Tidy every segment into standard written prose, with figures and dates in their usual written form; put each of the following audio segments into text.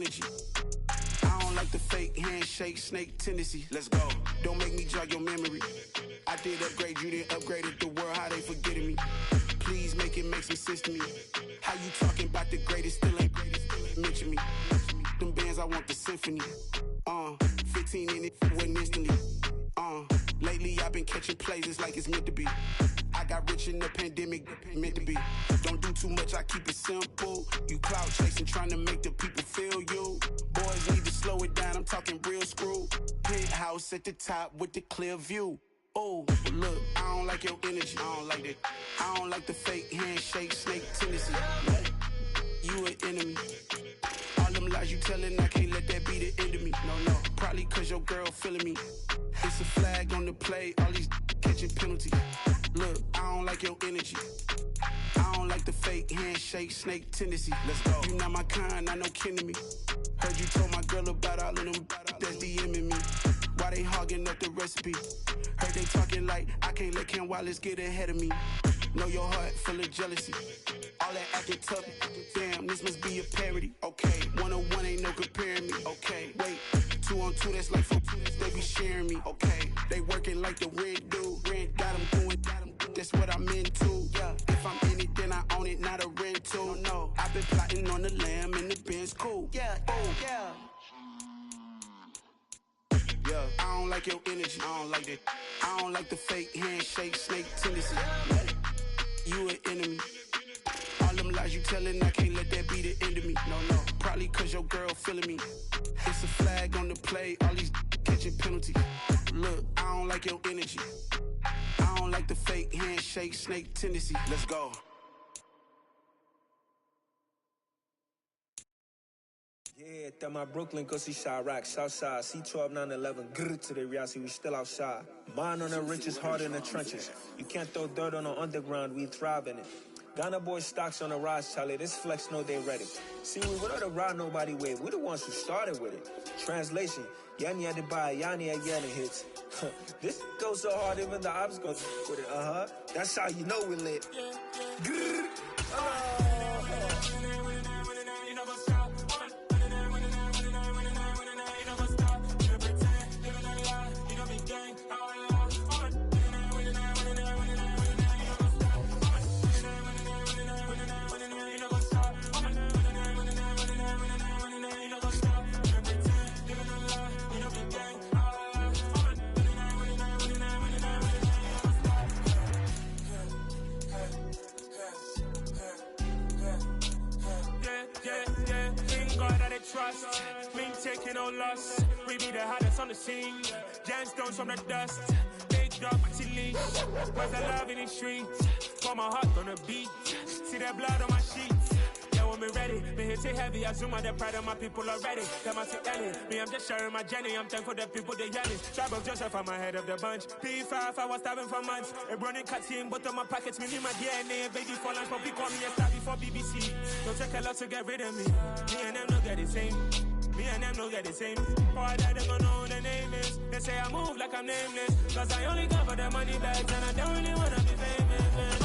energy. I don't like the fake handshake, snake tendency. Let's go. Don't make me jog your memory. I did upgrade, you didn't upgrade it. The world, how they forgetting me. Please make it make some sense to me. How you talking about the greatest, still ain't mention me. Them bands, I want the symphony. 15 in it, wasn't instantly. Lately I've been catching plays, it's like it's meant to be. I got rich in the pandemic, meant to be. Don't do too much, I keep it simple. You clout chasing, trying to make the people feel you. Boys need to slow it down, I'm talking real screw. Penthouse at the top with the clear view. Oh, look, I don't like your energy, I don't like that. I don't like the fake handshake, snake tendency. You an enemy. All them lies you telling, I can't let that be the end of me. No, probably cause your girl feeling me. It's a flag on the play, all these catching penalties. Look, I don't like your energy. I don't like the fake handshake, snake tendency. Let's go. You not my kind, I know kin to me. Heard you told my girl about all of them that's DMing me. Why they hogging up the recipe? Heard they talking like I can't let Ken Wallace get ahead of me. Know your heart full of jealousy. All that acting tough, damn, this must be a parody. Okay, 1-on-1 ain't no comparing me. Okay, wait, 2-on-2, that's like 4, they be sharing me. Okay, they working like the red dude. Rent got them doing, that's what I'm into. Yeah, if I'm in it, then I own it, not a rental. No, I've been plotting on the lamb and the Benz cool. Yeah, yeah. Yeah, I don't like your energy, I don't like that. I don't like the fake handshake, snake tendency. You an enemy. All them lies you telling, I can't let that be the end of me. No, probably cause your girl feeling me. It's a flag on the play, all these catching penalties. Look, I don't like your energy. I don't like the fake handshake, snake tendency. Let's go. Yeah, that my Brooklyn, cause he shot rock, Southside, C12, 911, grrr to the reality, we still outside. Mine on the richest, heart in the trenches. You can't throw dirt on the underground, we thrive in it. Ghana boys stocks on the rise, Charlie, this flex know they ready. See, we without a ride nobody wave, we the ones who started with it. Translation, Yani had to buy, Yani again hits. This goes so hard, even the ops go with it, That's how you know we lit. Grrr. Trust, we ain't taking no loss. We be the hottest on the scene. Gemstones from the dust. Big dog to leash. Where's the love in the streets? Pour my heart on the beat. See that blood on my sheets. Yeah, when me ready, me hit it heavy. I zoom out the pride of my people already. Them I see Ellie. Me, I'm just sharing my journey. I'm thankful the people they yelling. Tribe of Joseph, I'm ahead of the bunch. P5, I was starving for months. A running cut in, but on my pockets, me need my DNA. Baby for lunch, but call me a star before BBC. Don't take a lot to get rid of me. Me and them no get the same. Me and them no get the same. Boy, that they gon' know who the name is. They say I move like I'm nameless. Cause I only come for the money bags. And I don't really wanna be famous, man.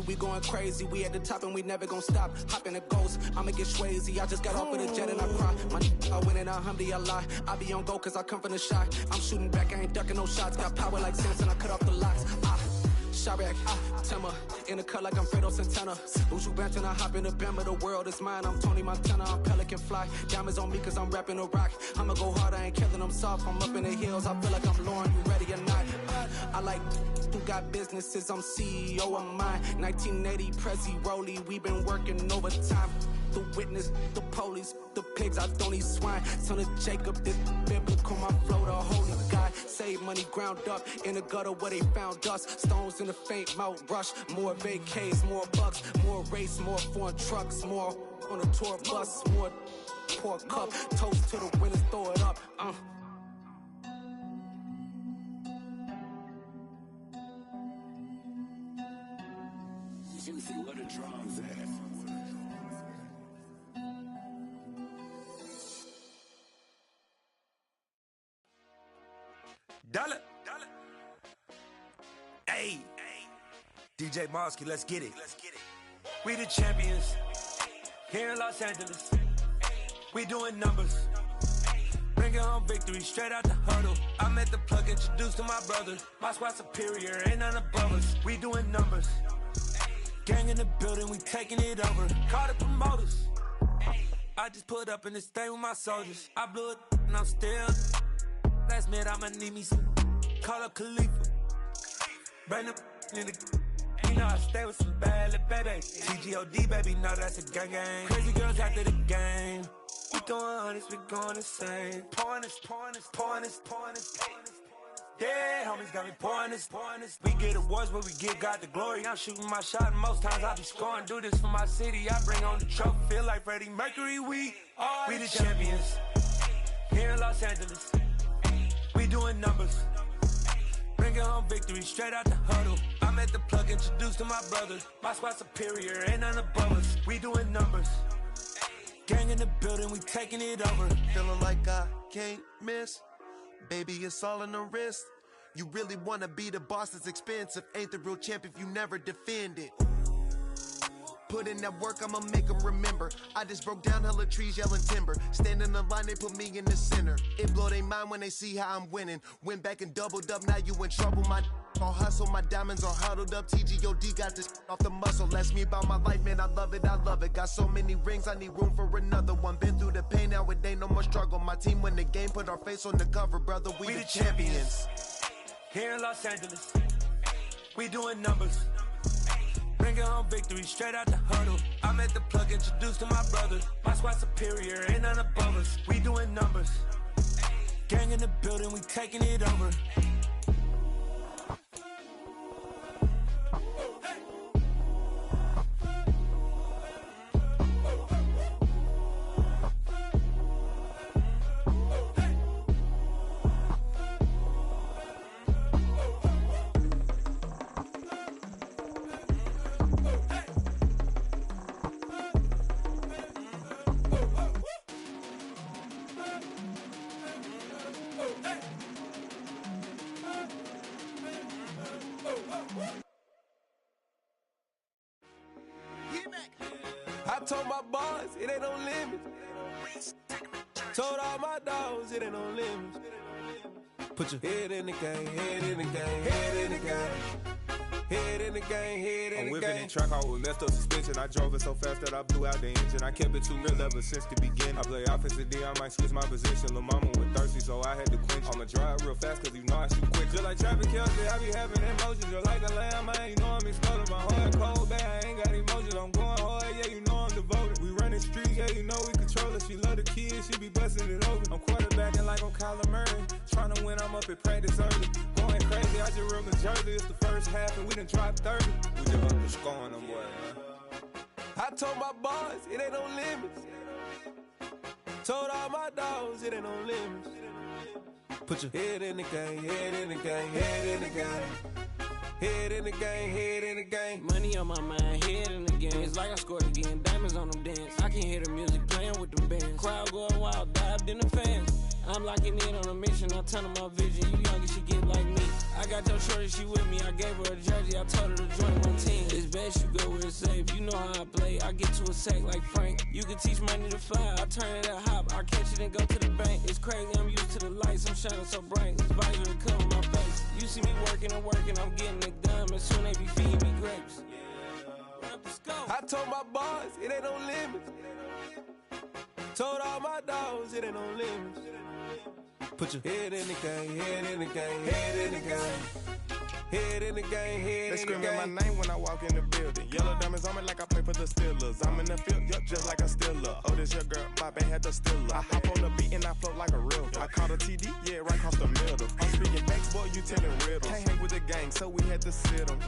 We going crazy, we at the top and we never gon' stop. Hop in a ghost, I'ma get swayzy. I just got off with a jet and I cry. I win in alhamdulillah. I be on go cause I come from the shot. I'm shooting back, I ain't ducking no shots. Got power like Samson, I cut off the locks. Shabak, Tema, in the cut like I'm Fredo Santana. Uju Banton, I hop in the Bama, the world is mine. I'm Tony Montana, I'm Pelican Fly. Diamonds on me cause I'm rapping a rock. I'ma go hard, I ain't killing them soft. I'm up in the hills, I feel like I'm Lauren, you ready or not? I like who got businesses, I'm CEO of mine. 1980 Prezi Rolly, we been working overtime. The witness, the police, the pigs, I don't eat swine. Son of Jacob, this biblical, my flow, the holy God. Save money ground up in the gutter where they found us. Stones in the faint mouth rush. More vacays, more bucks, more race, more foreign trucks, more on a tour bus, more poor cup. Toast to the winners, throw it up. Juicy, what a drums at. Dollar. Hey. DJ Mosky, let's get it. We the champions here in Los Angeles. We doing numbers. Bringing home victory straight out the huddle. I'm at the plug, introduced to my brother. My squad superior, ain't none above us. We doing numbers. Gang in the building, we taking it over. Call the promoters. I just put up in this thing with my soldiers. I blew it and I'm still. Last minute I'ma need me some. Call up Khalifa. Bring them in the. You know I stay with some bad little baby. TGOD baby, know that's a gang gang. Crazy girls after the game. We doing honest, we going insane. Pouring this. Yeah, homies got me pouring this. We get awards, but we give God the glory. I'm shooting my shot, and most times I be scoring. Do this for my city, I bring on the trophy. Feel like Freddie Mercury, we the champions. Here in Los Angeles, we doing numbers. Bringing home victory straight out the huddle. I'm at the plug, introduced to my brother. My squad superior, ain't none above us. We doing numbers. Gang in the building, we taking it over. Feeling like I can't miss. Baby, it's all in the wrist. You really wanna be the boss, it's expensive. Ain't the real champ if you never defend it. Put in that work, I'ma make them remember. I just broke down hella trees, yelling timber. Stand in the line, they put me in the center. It blow they mind when they see how I'm winning. Went back and doubled up, now you in trouble. My all hustle, my diamonds are huddled up. TGOD got this off the muscle. Ask me about my life, man, I love it. Got so many rings, I need room for another one. Been through the pain, now it ain't no more struggle. My team win the game, put our face on the cover, brother. We the champions. Here in Los Angeles, we doing numbers. Bringing home victory straight out the huddle. I'm at the plug, introduced to my brother. My squad superior, ain't none above us. We doing numbers. Gang in the building, we taking it over. I told my boys, it ain't no limits. Told all my dogs, it ain't no limits. Put your head in the game, head in the game, head in the game. Head in the game, head in the game. I'm whipping in track out with messed up suspension. I drove it so fast that I blew out the engine. I kept it too real ever since the beginning. I play offensive D, I might switch my position. Lil' mama was thirsty, so I had to quench. I'ma drive real fast, cause you know I shoot quick. Just like traffic Kelsey, I be having emotions. Just like a lamb, I ain't know I'm exploding. My heart cold, bad, I ain't got emotions. I'm going hard, yeah, you know I'm devoted. We running streets, yeah, you know we control it. She love the kids, she be busting it over. I'm quarterbacking like I'm Kyler Murray. Trying to win, I'm up at practice early. Going crazy, I just real the jersey. It's the first half and we done dropped 30. We just up to scoring them, boy, man. I told my boys, it ain't no limits. Told all my dogs, it ain't no limits. Put your head in the game, head in the game, head in the game. Head in the game, head in the game. Money on my mind, head in the game. It's like I scored again, diamonds on them dance. I can hear the music playing with them bands. Crowd going wild, dived in the fans. I'm locking in on a mission, I turn on my vision. You young and she get like me. I got your shorty, she with me. I gave her a jersey, I told her to join my team. It's best you go where it's safe. You know how I play. I get to a sack like Frank. You can teach money to fly. I turn it at hop. I catch it and go to the bank. It's crazy, I'm used to the lights. I'm shining so bright. This visor to cover my face. You see me working and working. I'm getting it done. And soon they be feeding me grapes. I told my boys, it ain't no limits. Told all my dogs, it ain't no limits. Put your head in the game, head in the game, head in the game. Head in the game, head in the game. They screaming my name when I walk in the building. Yellow diamonds on me like I play for the Steelers. I'm in the field, yup, just like a Steeler. Oh, this your girl, my band had the Steeler. I hop on the beat and I float like a river. I caught a TD, yeah, right across the middle. I'm speaking facts, boy, you telling riddles. Can't hang with the gang, so we had to sit them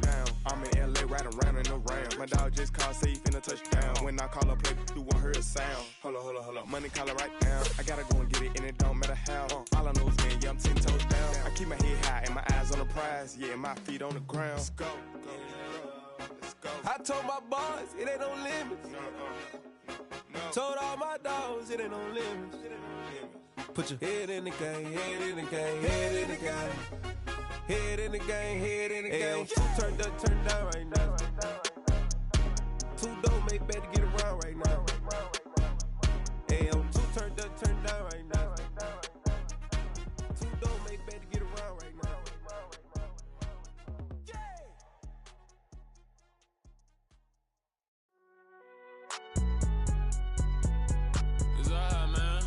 down. I'm in LA, riding around in the round. My dog just called, say he finna touchdown. When I call a play, you won't hear a sound. Hold up, money call it right down. I gotta go and get it, and it don't matter how. All I know is man, yeah, I'm 10 toes down. I keep my head high and my eyes on the prize. Yeah, my feet on the ground. Let's go. I told my boys, it ain't no limits. Told all my dogs, it ain't no limits. Put your head in the game, head in the game, head in the game. Head in the game, head in the game. Two turned up, turned down right now. Two don't make better get around right now. Hey, two turned up, turned down right now. Two don't make better get around right now. It's all right, man.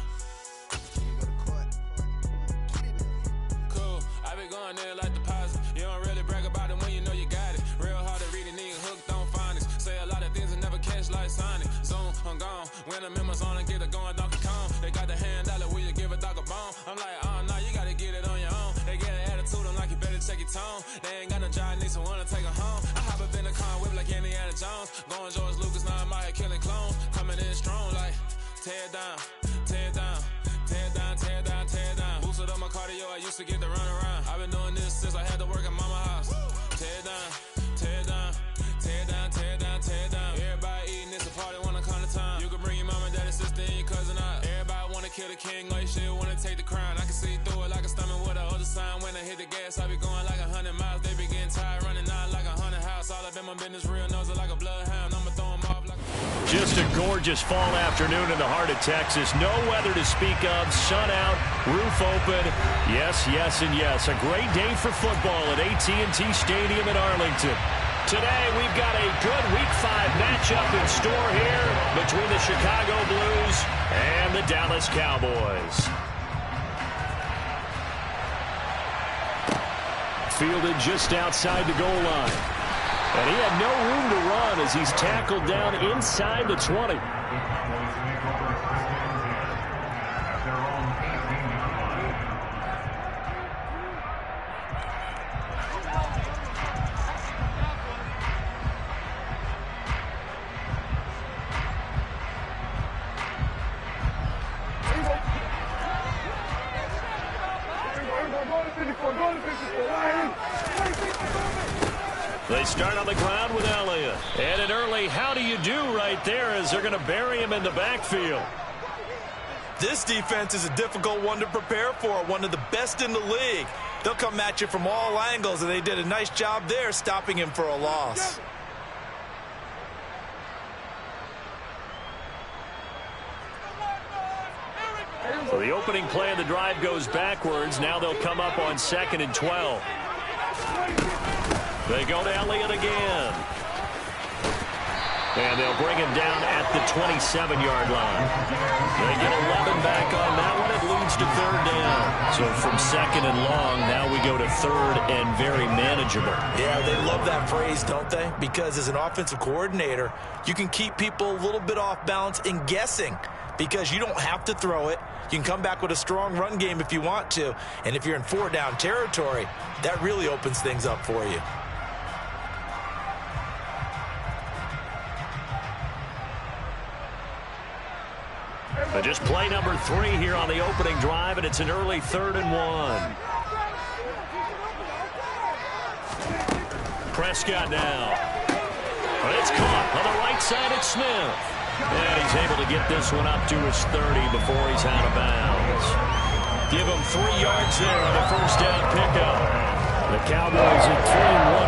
Cool. I be going there like deposit. You don't really brag about it when you know you got it. Real hard to read a nigga hooked on finance. Say a lot of things and never catch like Sonic. Zoom, I'm gone. When I'm in my zone and get it going, Donkey Kong. They got the hand dollar, will you give a dog a bone? I'm like, nah, you gotta get it on your own. They get an attitude, I'm like, you better check your tone. They ain't got no job, need someone to take her home. I hop up in the car, whip like Indiana Jones. Going George Lucas, now I'm out here killing clones. Coming in strong like, tear down, tear down, tear down, tear down, tear down. Boosted up my cardio, I used to get the run around. I've been doing this since I had to work at mama house. Tear down, tear down, tear down, tear down, tear down. Everybody eating, it's a party, wanna come to time. You can bring your mama, daddy, sister, and your cousin out. Everybody wanna kill the king, or you shit wanna take the crown. I can see through it like a stomach with a other sign. When I hit the gas, I be going like 100 miles. They be getting tired, running out like 100 house. All up in my business, real nose like a bloodhound. I'ma throw them off like Just a gorgeous fall afternoon in the heart of Texas. No weather to speak of. Sun out, roof open. Yes, yes, and yes. A great day for football at AT&T Stadium in Arlington. Today, we've got a good Week 5 matchup in store here between the Chicago Blues and the Dallas Cowboys. Fielded just outside the goal line. And he had no room to run as he's tackled down inside the 20. They start on the ground with Elliott. And an early how do you do right there as they're going to bury him in the backfield. This defense is a difficult one to prepare for, one of the best in the league. They'll come at you from all angles, and they did a nice job there stopping him for a loss. So the opening play of the drive goes backwards. Now they'll come up on 2nd and 12. They go to Elliott again. And they'll bring him down at the 27-yard line. They get 11 back on that one. It leads to 3rd down. So from 2nd and long, now we go to 3rd and very manageable. Yeah, they love that phrase, don't they? Because as an offensive coordinator, you can keep people a little bit off balance and guessing because you don't have to throw it. You can come back with a strong run game if you want to. And if you're in 4-down territory, that really opens things up for you. But just play number 3 here on the opening drive, and it's an early 3rd and 1. Prescott now. But it's caught on the right side at Smith. And he's able to get this one up to his 30 before he's out of bounds. Give him 3 yards there on the first down pickup. The Cowboys at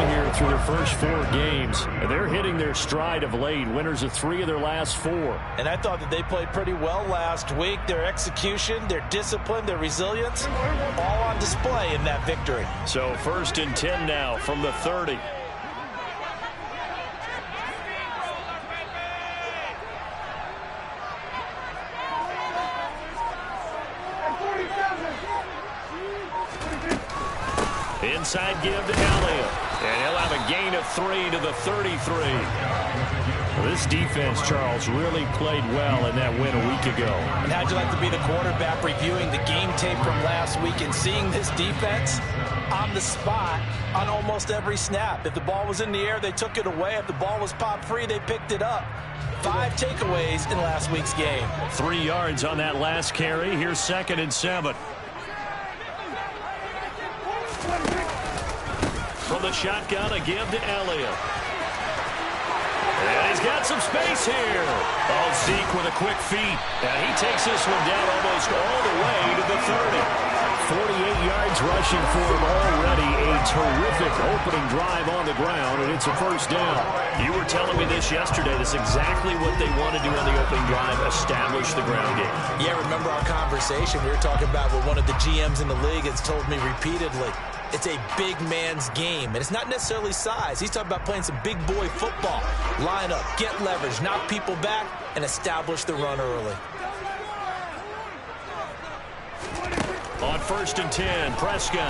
3-1 here through their first 4 games. And they're hitting their stride of late. Winners of 3 of their last 4. And I thought that they played pretty well last week. Their execution, their discipline, their resilience, all on display in that victory. So 1st and 10 now from the 30. Inside give to Elliott. And he'll have a gain of 3 to the 33. Well, this defense, Charles, really played well in that win a week ago. And how'd you like to be the quarterback reviewing the game tape from last week and seeing this defense on the spot on almost every snap? If the ball was in the air, they took it away. If the ball was popped free, they picked it up. 5 takeaways in last week's game. 3 yards on that last carry. Here's 2nd and 7. From the shotgun, a give to Elliott. He's got some space here. Oh, Zeke with a quick feed. And he takes this one down almost all the way to the 30. 48 yards rushing for him already. A terrific opening drive on the ground, and it's a first down. You were telling me this yesterday. This is exactly what they want to do on the opening drive, establish the ground game. Yeah, remember our conversation? We were talking about what one of the GMs in the league has told me repeatedly. It's a big man's game, and it's not necessarily size. He's talking about playing some big boy football. Line up, get leverage, knock people back, and establish the run early. On 1st and 10, Prescott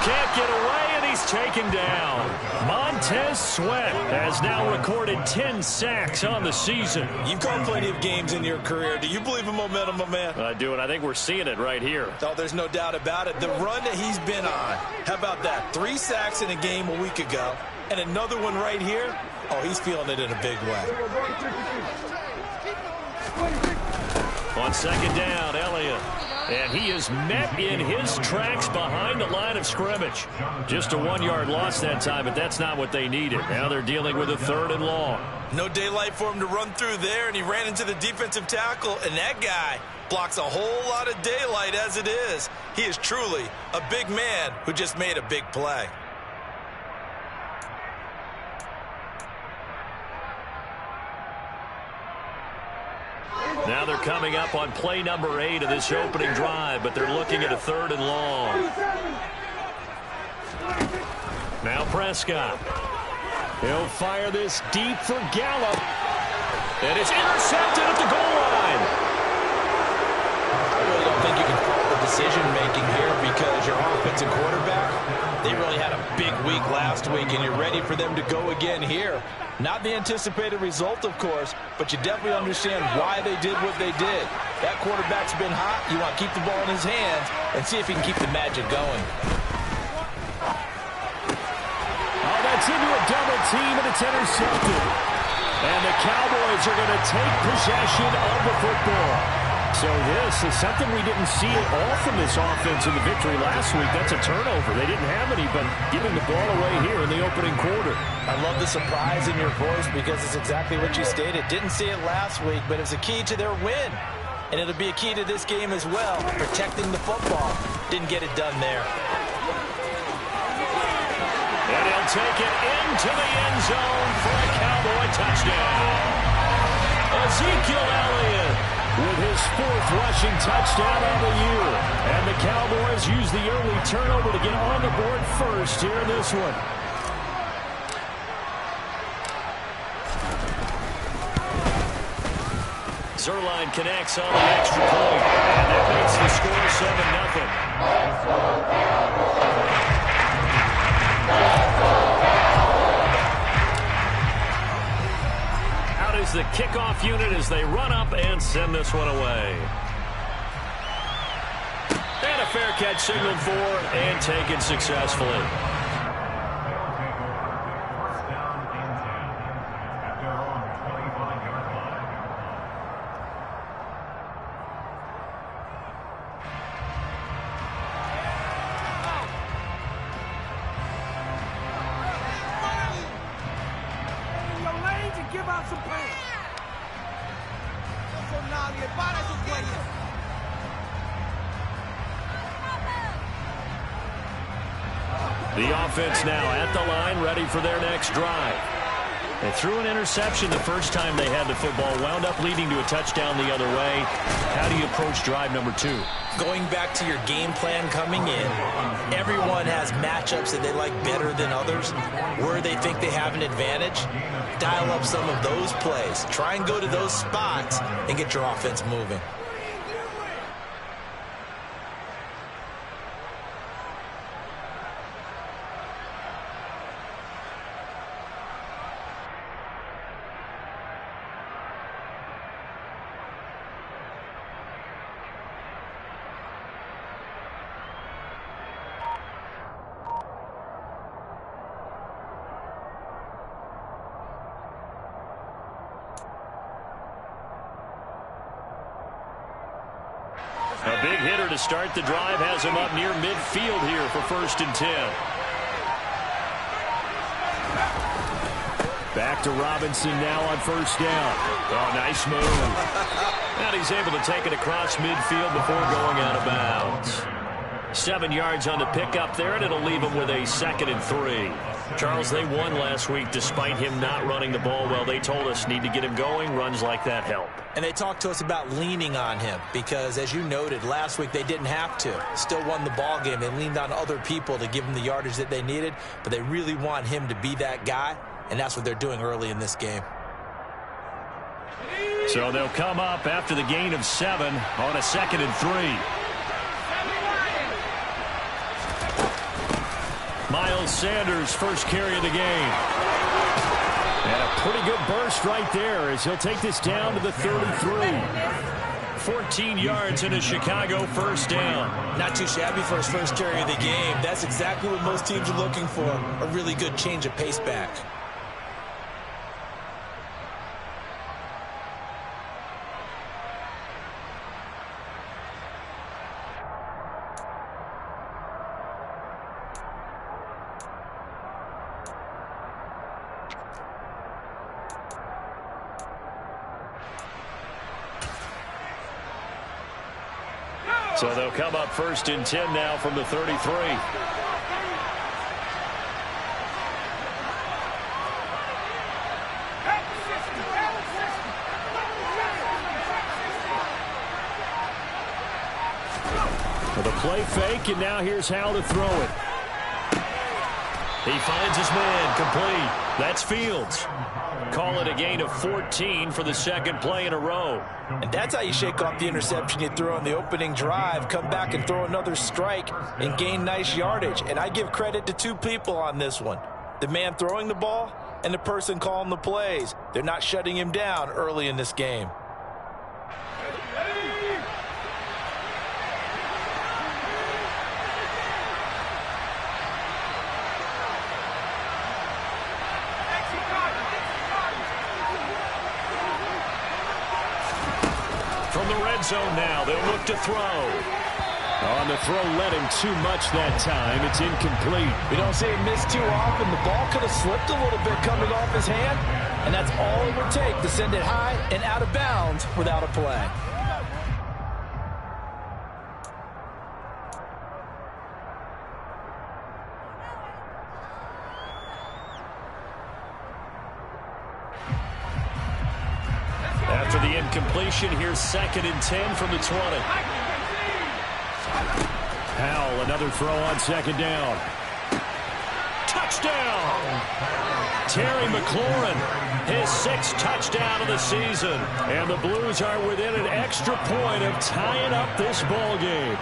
can't get away, and he's taken down. Montez Sweat has now recorded 10 sacks on the season. You've called plenty of games in your career. Do you believe in momentum, my man? I do, and I think we're seeing it right here. Oh, there's no doubt about it. The run that he's been on, how about that? 3 sacks in a game a week ago, and another one right here. Oh, he's feeling it in a big way. On 2nd down, Elliott. And he is met in his tracks behind the line of scrimmage. Just a 1-yard loss that time, but that's not what they needed. Now they're dealing with a 3rd and long. No daylight for him to run through there, and he ran into the defensive tackle, and that guy blocks a whole lot of daylight as it is. He is truly a big man who just made a big play. Now they're coming up on play number 8 of this opening drive, but they're looking at a 3rd and long. Now Prescott. He'll fire this deep for Gallup. And it's intercepted at the goal line. I really don't think you can fault the decision-making here because your offensive quarterback, they really had a big week last week, and you're ready for them to go again here. Not the anticipated result, of course, but you definitely understand why they did what they did. That quarterback's been hot. You want to keep the ball in his hands and see if he can keep the magic going. Oh, that's into a double team, and it's intercepted. And the Cowboys are going to take possession of the football. So this is something we didn't see at all from this offense in the victory last week. That's a turnover. They didn't have any, but giving the ball away here in the opening quarter. I love the surprise in your voice because it's exactly what you stated. Didn't see it last week, but it's a key to their win. And it'll be a key to this game as well, protecting the football. Didn't get it done there. And he'll take it into the end zone for a Cowboy touchdown. Ezekiel Elliott with his 4th rushing touchdown of the year. And the Cowboys use the early turnover to get on the board first here in this one. Zerline connects on the extra point, and that makes the score 7-0. Out is the kickoff unit as they run up and send this one away. And a fair catch signaled for and taken successfully. The offense now at the line, ready for their next drive. They threw an interception the first time they had the football, wound up leading to a touchdown the other way. How do you approach drive number 2? Going back to your game plan coming in, everyone has matchups that they like better than others, where they think they have an advantage. Dial up some of those plays. Try and go to those spots and get your offense moving. A big hitter to start the drive has him up near midfield here for 1st and 10. Back to Robinson now on first down. Oh, nice move. And he's able to take it across midfield before going out of bounds. 7 yards on the pickup there, and it'll leave him with a 2nd and 3. Charles, they won last week despite him not running the ball well. They told us need to get him going. Runs like that help. And they talked to us about leaning on him because, as you noted, last week they didn't have to. Still won the ball game. They leaned on other people to give them the yardage that they needed, but they really want him to be that guy, and that's what they're doing early in this game. So they'll come up after the gain of 7 on a 2nd and 3. Miles Sanders, first carry of the game. And a pretty good burst right there as he'll take this down to the 33. 14 yards in a Chicago first down. Not too shabby for his first carry of the game. That's exactly what most teams are looking for, a really good change of pace back. So they'll come up 1st and 10 now from the 33. Well, the play fake, and now here's how to throw it. He finds his man, complete. That's Fields. Call it a gain of 14 for the 2nd play in a row. And that's how you shake off the interception you threw on the opening drive, come back and throw another strike and gain nice yardage. And I give credit to 2 people on this one. The man throwing the ball and the person calling the plays. They're not shutting him down early in this game. Zone now. They'll look to throw. On the throw, led him too much that time. It's incomplete. We don't see him miss too often. The ball could have slipped a little bit coming off his hand, and that's all it would take to send it high and out of bounds without a play. After the incompletion, here's 2nd and 10 from the 20. Powell, another throw on 2nd down. Touchdown! Terry McLaurin, his 6th touchdown of the season. And the Blues are within an extra point of tying up this ball game.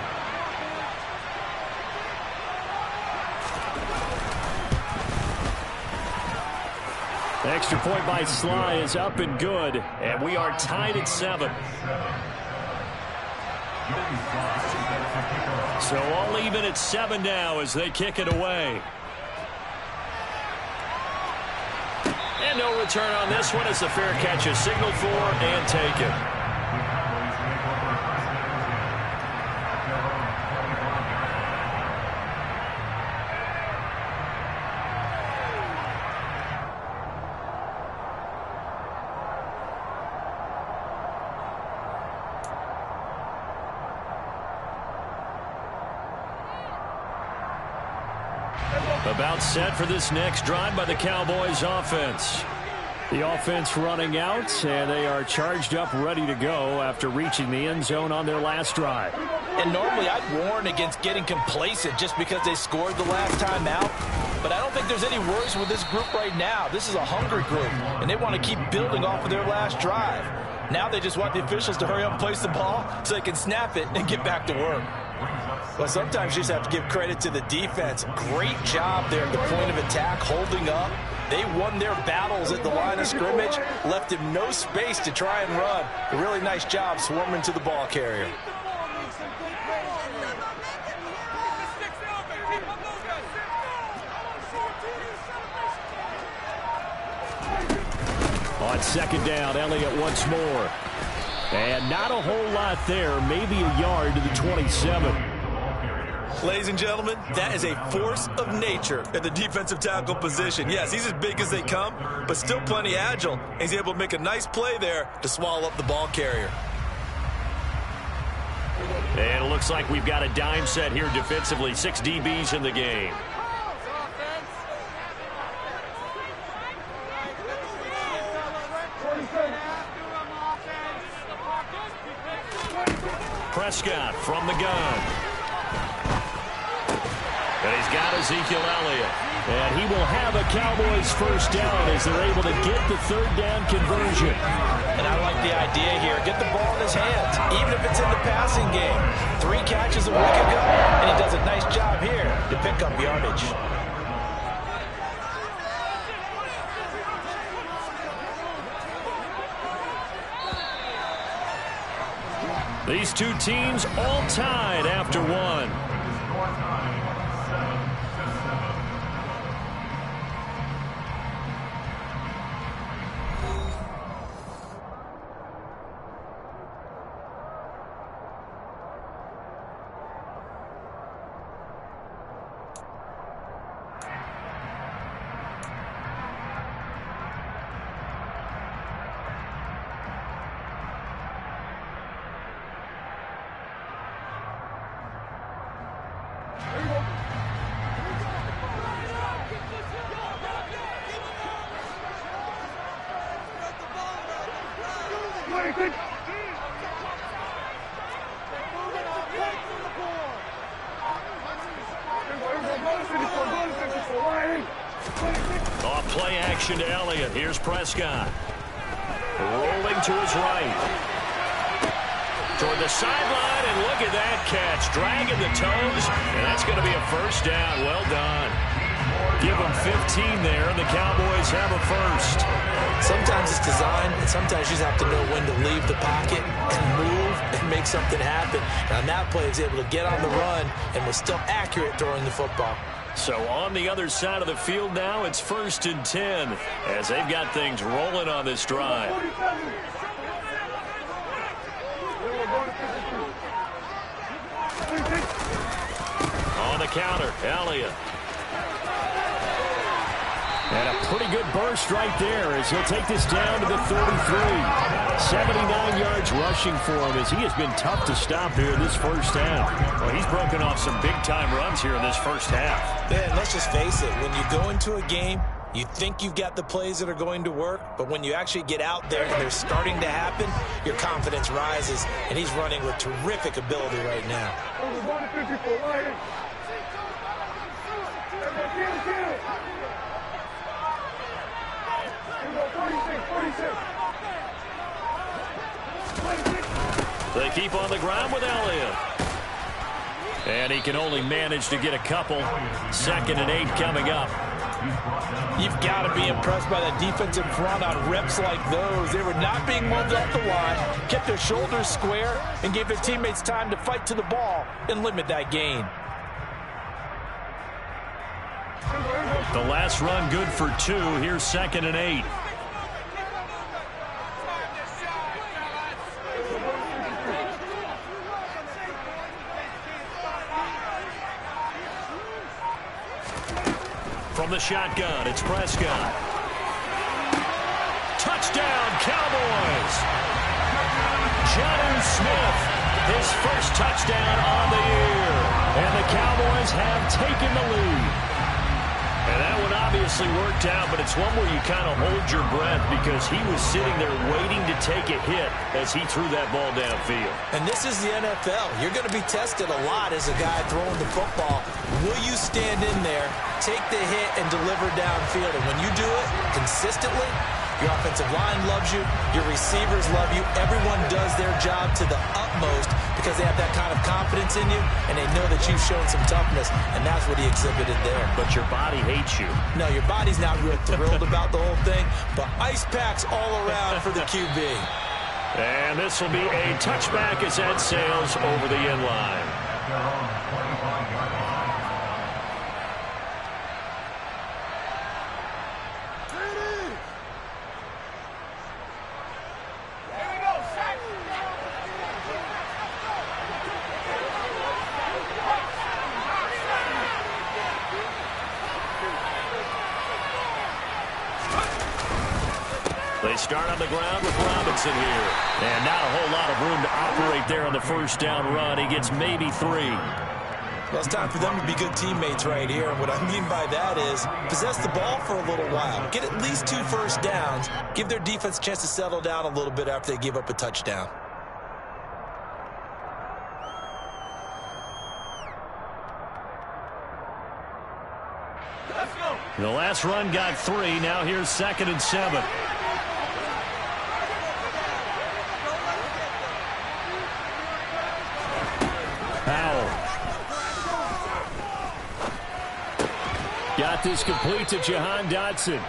Extra point by Sly is up and good, and we are tied at 7. So all even at 7 now as they kick it away. And no return on this one as the fair catch is signaled for and taken. About set for this next drive by the Cowboys offense. The offense running out, and they are charged up, ready to go after reaching the end zone on their last drive. And normally I'd warn against getting complacent just because they scored the last time out. But I don't think there's any worries with this group right now. This is a hungry group, and they want to keep building off of their last drive. Now they just want the officials to hurry up and place the ball so they can snap it and get back to work. Well, sometimes you just have to give credit to the defense. Great job there at the point of attack, holding up. They won their battles at the line of scrimmage, left him no space to try and run. A really nice job swarming to the ball carrier. On 2nd down, Elliott once more. And not a whole lot there, maybe a yard to the 27. Ladies and gentlemen, that is a force of nature at the defensive tackle position. Yes, he's as big as they come, but still plenty agile. He's able to make a nice play there to swallow up the ball carrier. And it looks like we've got a dime set here defensively. 6 DBs in the game. Prescott from the gun. And he's got Ezekiel Elliott. And he will have a Cowboys first down as they're able to get the third down conversion. And I like the idea here. Get the ball in his hands, even if it's in the passing game. 3 catches a week ago, and he does a nice job here to pick up yardage. These two teams all tied after one. Off play action to Elliott. Here's Prescott. Rolling to his right. Toward the sideline, and look at that catch. Dragging the toes, and that's going to be a first down. Well done. Give them 15 there, and the Cowboys have a first. Sometimes it's design, and sometimes you just have to know when to leave the pocket and move and make something happen. Now, that play is able to get on the run and was still accurate throwing the football. So on the other side of the field now, it's 1st and 10 as they've got things rolling on this drive. On the counter, Elliott. And a pretty good burst right there as he'll take this down to the 33. 79 yards rushing for him as he has been tough to stop here in this first half. Well, he's broken off some big-time runs here in this first half. Man, let's just face it. When you go into a game, you think you've got the plays that are going to work, but when you actually get out there and they're starting to happen, your confidence rises, and he's running with terrific ability right now. They keep on the ground with Elliott. And he can only manage to get a couple. 2nd and 8 coming up. You've got to be impressed by that defensive front on reps like those. They were not being moved off the line, kept their shoulders square, and gave their teammates time to fight to the ball and limit that gain. The last run good for 2. Here's 2nd and 8. From the shotgun, it's Prescott. Touchdown, Cowboys! Jonnu Smith, his first touchdown on the year. And the Cowboys have taken the lead. And that one obviously worked out, but it's one where you kind of hold your breath because he was sitting there waiting to take a hit as he threw that ball downfield. And this is the NFL. You're going to be tested a lot as a guy throwing the football. Will you stand in there, take the hit, and deliver downfield? And when you do it consistently, your offensive line loves you, your receivers love you, everyone does their job to the utmost because they have that kind of confidence in you, and they know that you've shown some toughness, and that's what he exhibited there. But your body hates you. No, your body's not real thrilled about the whole thing, but ice packs all around for the QB. And this will be a touchback as that sails over the end line. They start on the ground with Robinson here. And not a whole lot of room to operate there on the first down run. He gets maybe 3. Well, it's time for them to be good teammates right here. And what I mean by that is possess the ball for a little while. Get at least 2 first downs. Give their defense a chance to settle down a little bit after they give up a touchdown. The last run got 3. Now here's 2nd and 7. Powell. Got this complete to Jahan Dotson.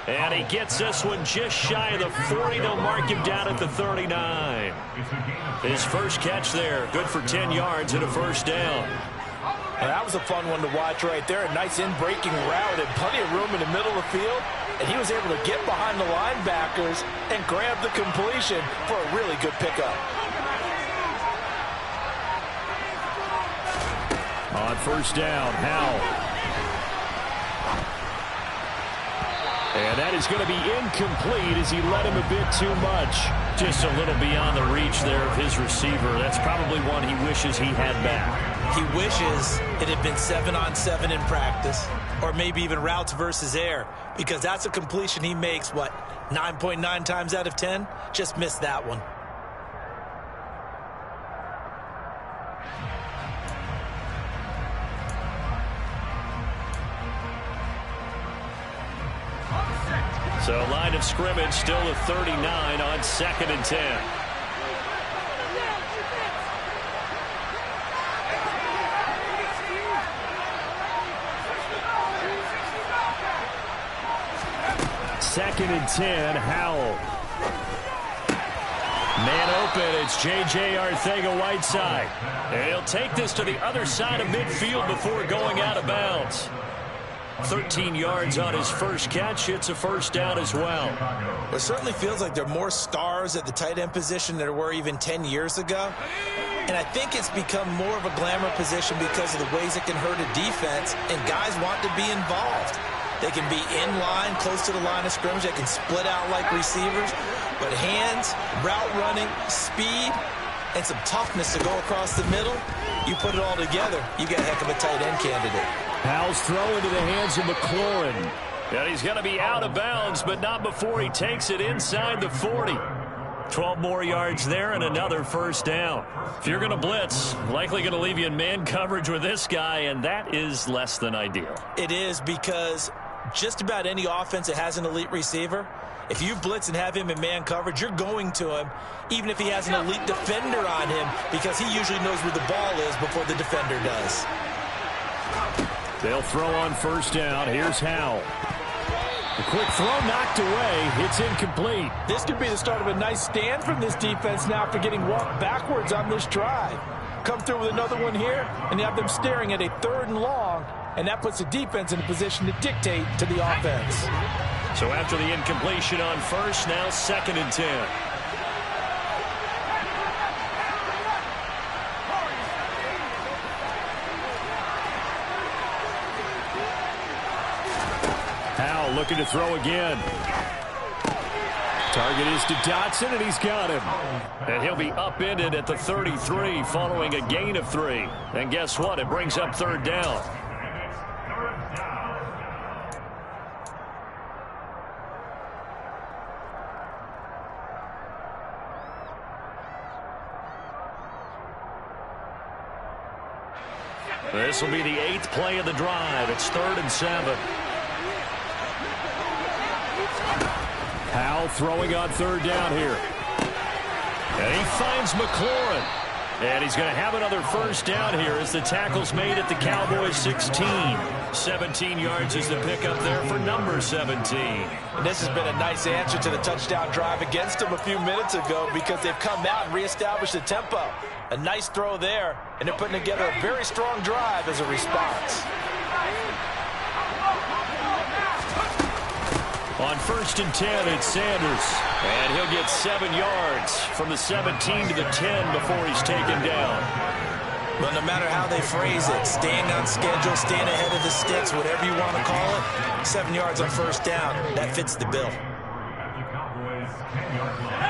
And he gets this one just shy of the 40. They'll mark him down at the 39. His first catch there. Good for 10 yards and a first down. Well, that was a fun one to watch right there. A nice in-breaking route and plenty of room in the middle of the field. And he was able to get behind the linebackers and grab the completion for a really good pickup. On first down, Howell. And that is going to be incomplete as he led him a bit too much. Just a little beyond the reach there of his receiver. That's probably one he wishes he had back. He wishes it had been 7-on-7 in practice, or maybe even routes versus air, because that's a completion he makes, 9.9 times out of 10? Just missed that one. So line of scrimmage still at 39 on 2nd and 10. Second and 10, Howell. Man open, it's J.J. Arcega-Whiteside. And he'll take this to the other side of midfield before going out of bounds. 13 yards on his first catch. It's a first down as well. It certainly feels like there are more stars at the tight end position than there were even 10 years ago. And I think it's become more of a glamour position because of the ways it can hurt a defense, and guys want to be involved. They can be in line, close to the line of scrimmage. They can split out like receivers. But hands, route running, speed, and some toughness to go across the middle, you put it all together, you get a heck of a tight end candidate. Powell's throw into the hands of McLaurin. And he's going to be out of bounds, but not before he takes it inside the 40. 12 more yards there and another first down. If you're going to blitz, likely going to leave you in man coverage with this guy, and that is less than ideal. It is, because just about any offense that has an elite receiver, if you blitz and have him in man coverage, you're going to him, even if he has an elite defender on him, because he usually knows where the ball is before the defender does. They'll throw on first down. Here's Howell. The quick throw knocked away. It's incomplete. This could be the start of a nice stand from this defense now for getting walked backwards on this drive. Come through with another one here, and you have them staring at a 3rd and long, and that puts the defense in a position to dictate to the offense. So after the incompletion on first, now 2nd and 10. Howell looking to throw again. Target is to Dotson, and he's got him. And he'll be upended at the 33 following a gain of 3. And guess what? It brings up 3rd down. This will be the 8th play of the drive. It's 3rd and 7. Howell throwing on 3rd down here. And he finds McLaurin. And he's going to have another first down here as the tackle's made at the Cowboys 16. 17 yards is the pickup there for number 17. And this has been a nice answer to the touchdown drive against them a few minutes ago, because they've come out and reestablished the tempo. A nice throw there, and they're putting together a very strong drive as a response. On 1st and 10, it's Sanders. And he'll get 7 yards from the 17 to the 10 before he's taken down. But no matter how they phrase it, staying on schedule, staying ahead of the sticks, whatever you want to call it, 7 yards on first down, that fits the bill.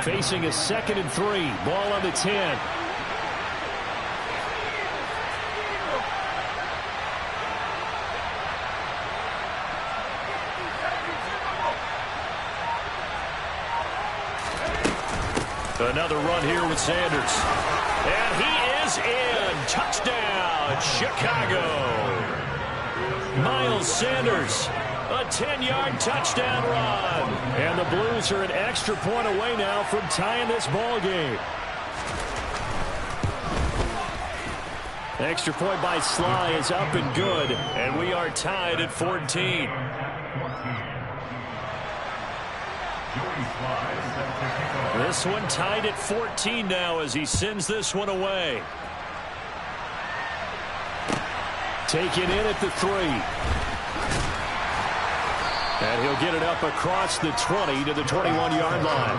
Facing a 2nd and 3. Ball on the 10. Another run here with Sanders. And he is in. Touchdown, Chicago. Miles Sanders, a 10-yard touchdown run. And the Blues are an extra point away now from tying this ball game. Extra point by Sly is up and good. And we are tied at 14. This one tied at 14 now as he sends this one away. Taken in at the 3. And he'll get it up across the 20 to the 21-yard line.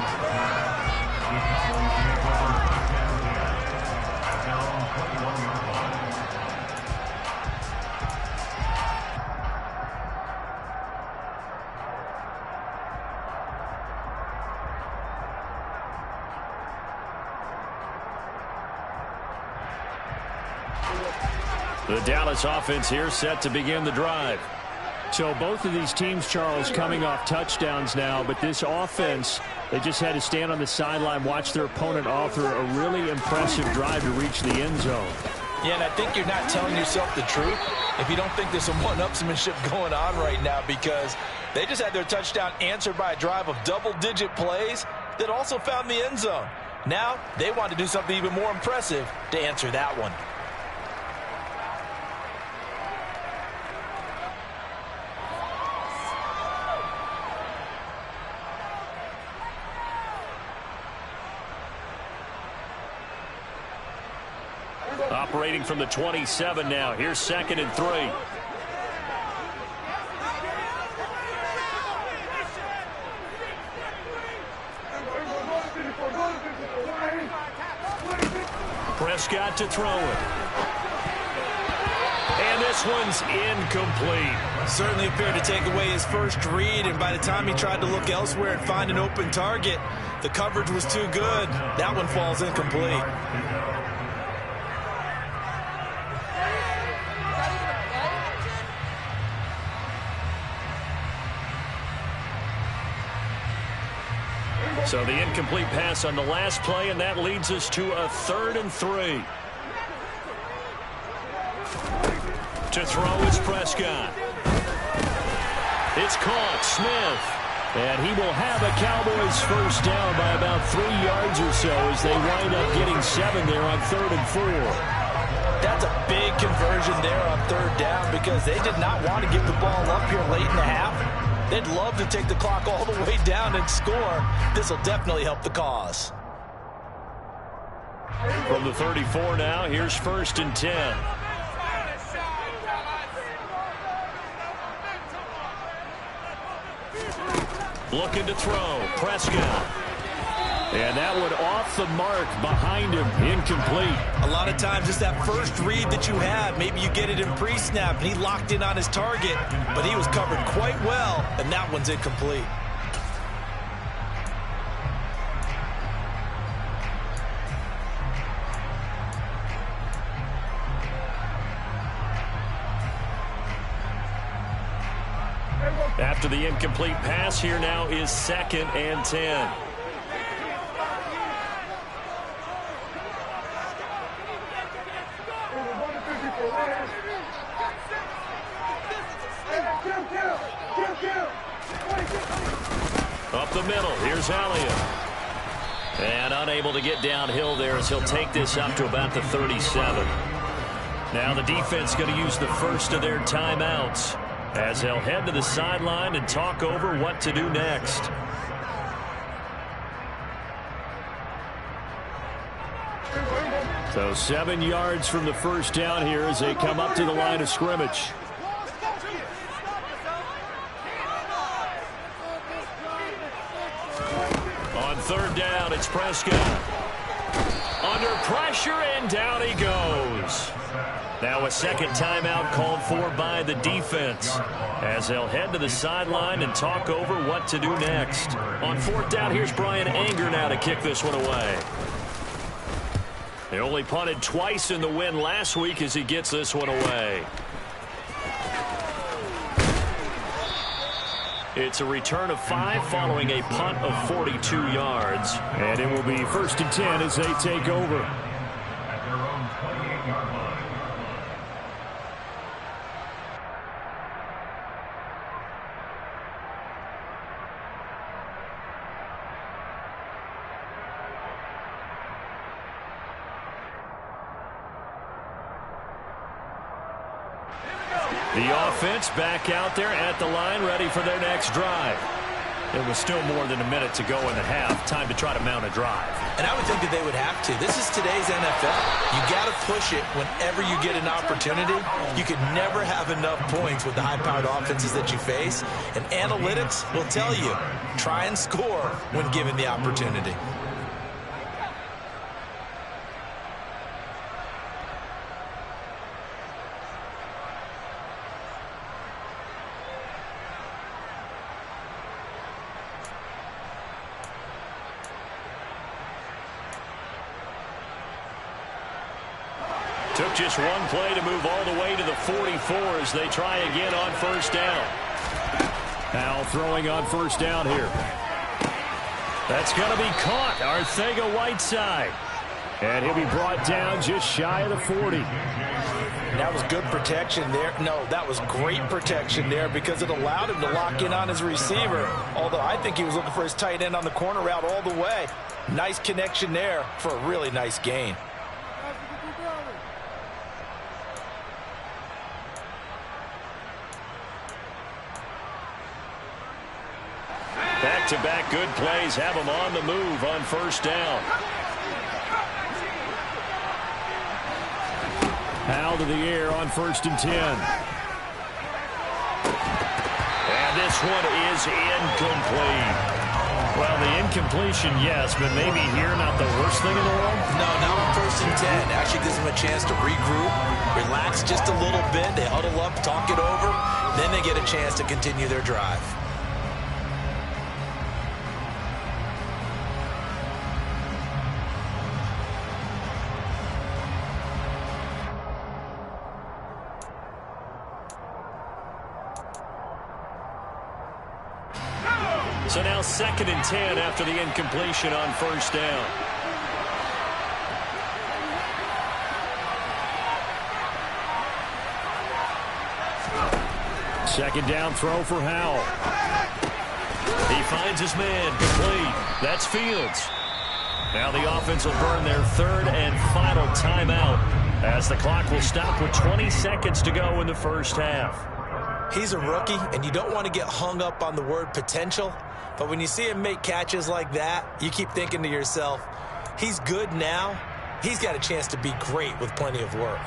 The Dallas offense here set to begin the drive. So both of these teams, Charles, coming off touchdowns now, but this offense, they just had to stand on the sideline, watch their opponent offer a really impressive drive to reach the end zone. Yeah, and I think you're not telling yourself the truth if you don't think there's some one-upsmanship going on right now, because they just had their touchdown answered by a drive of double-digit plays that also found the end zone. Now they want to do something even more impressive to answer that one. Operating from the 27 now. Here's 2nd and 3. Prescott to throw it. And this one's incomplete. Certainly appeared to take away his first read, and by the time he tried to look elsewhere and find an open target, the coverage was too good. That one falls incomplete. So the incomplete pass on the last play, and that leads us to a 3rd and 3. To throw is Prescott. It's caught. Smith. And he will have a Cowboys first down by about 3 yards or so as they wind up getting 7 there on 3rd and 4. That's a big conversion there on 3rd down because they did not want to give the ball up here late in the half. They'd love to take the clock all the way down and score. This will definitely help the cause. From the 34 now, here's 1st and 10. Looking to throw. Prescott. And that one off the mark behind him. Incomplete. A lot of times it's that first read that you have. Maybe you get it in pre-snap and he locked in on his target, but he was covered quite well, and that one's incomplete. After the incomplete pass, here now is 2nd and 10. Up the middle, here's Elliott. And unable to get downhill there as he'll take this up to about the 37. Now the defense going to use the first of their timeouts as they'll head to the sideline and talk over what to do next. So 7 yards from the first down here as they come up to the line of scrimmage. On 3rd down, it's Prescott. Under pressure, and down he goes. Now a second timeout called for by the defense as they'll head to the sideline and talk over what to do next. On fourth down, here's Brian Anger now to kick this one away. They only punted twice in the win last week as he gets this one away. It's a return of 5 following a punt of 42 yards. And it will be 1st and 10 as they take over. The offense back out there at the line, ready for their next drive. It was still more than a minute to go in the half. Time to try to mount a drive. And I would think that they would have to. This is today's NFL. You got to push it whenever you get an opportunity. You can never have enough points with the high-powered offenses that you face. And analytics will tell you, try and score when given the opportunity. Took just one play to move all the way to the 44 as they try again on first down. Now throwing on first down here. That's going to be caught. Arcega-Whiteside. And he'll be brought down just shy of the 40. That was good protection there. No, that was great protection there because it allowed him to lock in on his receiver. Although I think he was looking for his tight end on the corner route all the way. Nice connection there for a really nice gain. Back-to-back good plays have him on the move on first down. Out of the air on 1st and 10. And this one is incomplete. Well, the incompletion, yes, but maybe here not the worst thing in the world? No, not on 1st and 10. Actually gives them a chance to regroup, relax just a little bit. They huddle up, talk it over. Then they get a chance to continue their drive. So now 2nd and 10 after the incompletion on first down. Second down throw for Howell. He finds his man, complete. That's Fields. Now the offense will burn their 3rd and final timeout as the clock will stop with 20 seconds to go in the first half. He's a rookie, and you don't want to get hung up on the word potential. But when you see him make catches like that, you keep thinking to yourself, he's good now. He's got a chance to be great with plenty of work.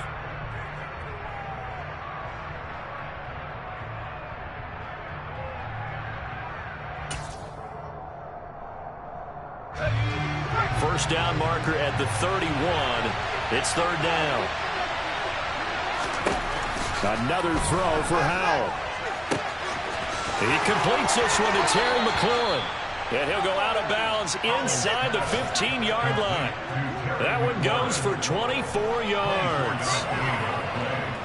First down marker at the 31. It's 3rd down. Another throw for Howell. He completes this one to Terry McLaurin. And he'll go out of bounds inside the 15-yard line. That one goes for 24 yards.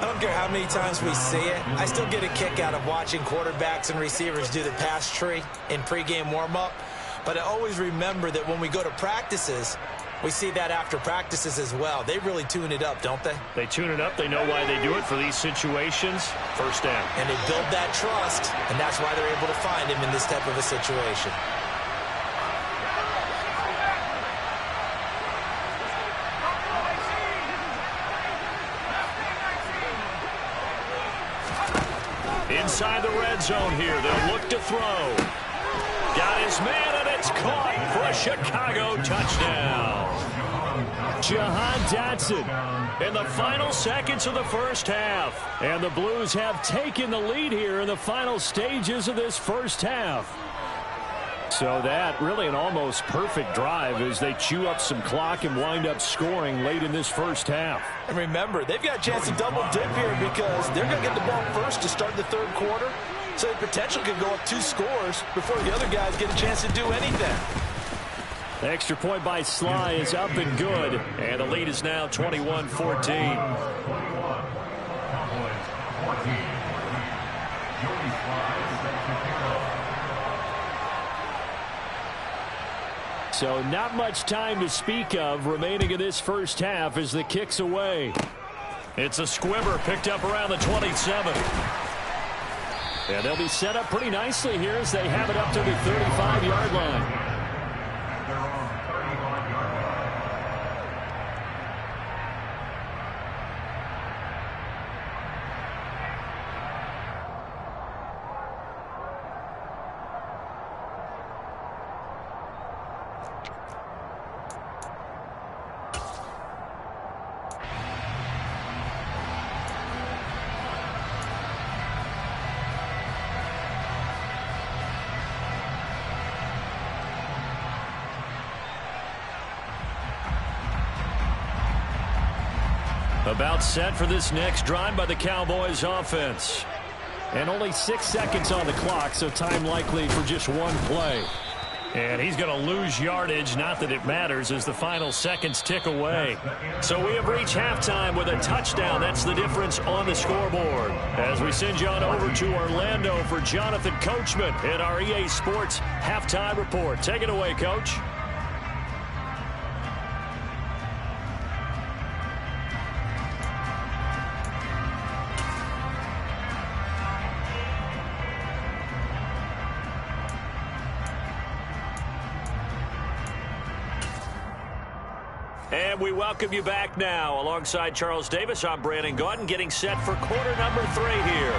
I don't care how many times we see it. I still get a kick out of watching quarterbacks and receivers do the pass tree in pregame warm-up. But I always remember that when we go to practices, we see that after practices as well. They really tune it up, don't they? They tune it up. They know why they do it for these situations. First down. And they build that trust, and that's why they're able to find him in this type of a situation. Inside the red zone here. They'll look to throw. Got his man, and it's caught for a Chicago touchdown. Jahan Dotson In the final seconds of the first half. And the Blues have taken the lead here in the final stages of this first half. So that really an almost perfect drive as they chew up some clock and wind up scoring late in this first half. And remember, they've got a chance to double dip here because they're going to get the ball first to start the third quarter. So the potential could go up 2 scores before the other guys get a chance to do anything. The extra point by Sly is up and good. And the lead is now 21-14. So not much time to speak of remaining in this first half as the kick's away. It's a squibber picked up around the 27. And they'll be set up pretty nicely here as they have it up to the 35-yard line. About set for this next drive by the Cowboys offense. And only 6 seconds on the clock, so time likely for just one play. And he's going to lose yardage, not that it matters, as the final seconds tick away. So we have reached halftime with a touchdown. That's the difference on the scoreboard. As we send you on over to Orlando for Jonathan Coachman in our EA Sports Halftime Report. Take it away, Coach. And we welcome you back now. Alongside Charles Davis, I'm Brandon Gaudin, getting set for quarter number 3 here.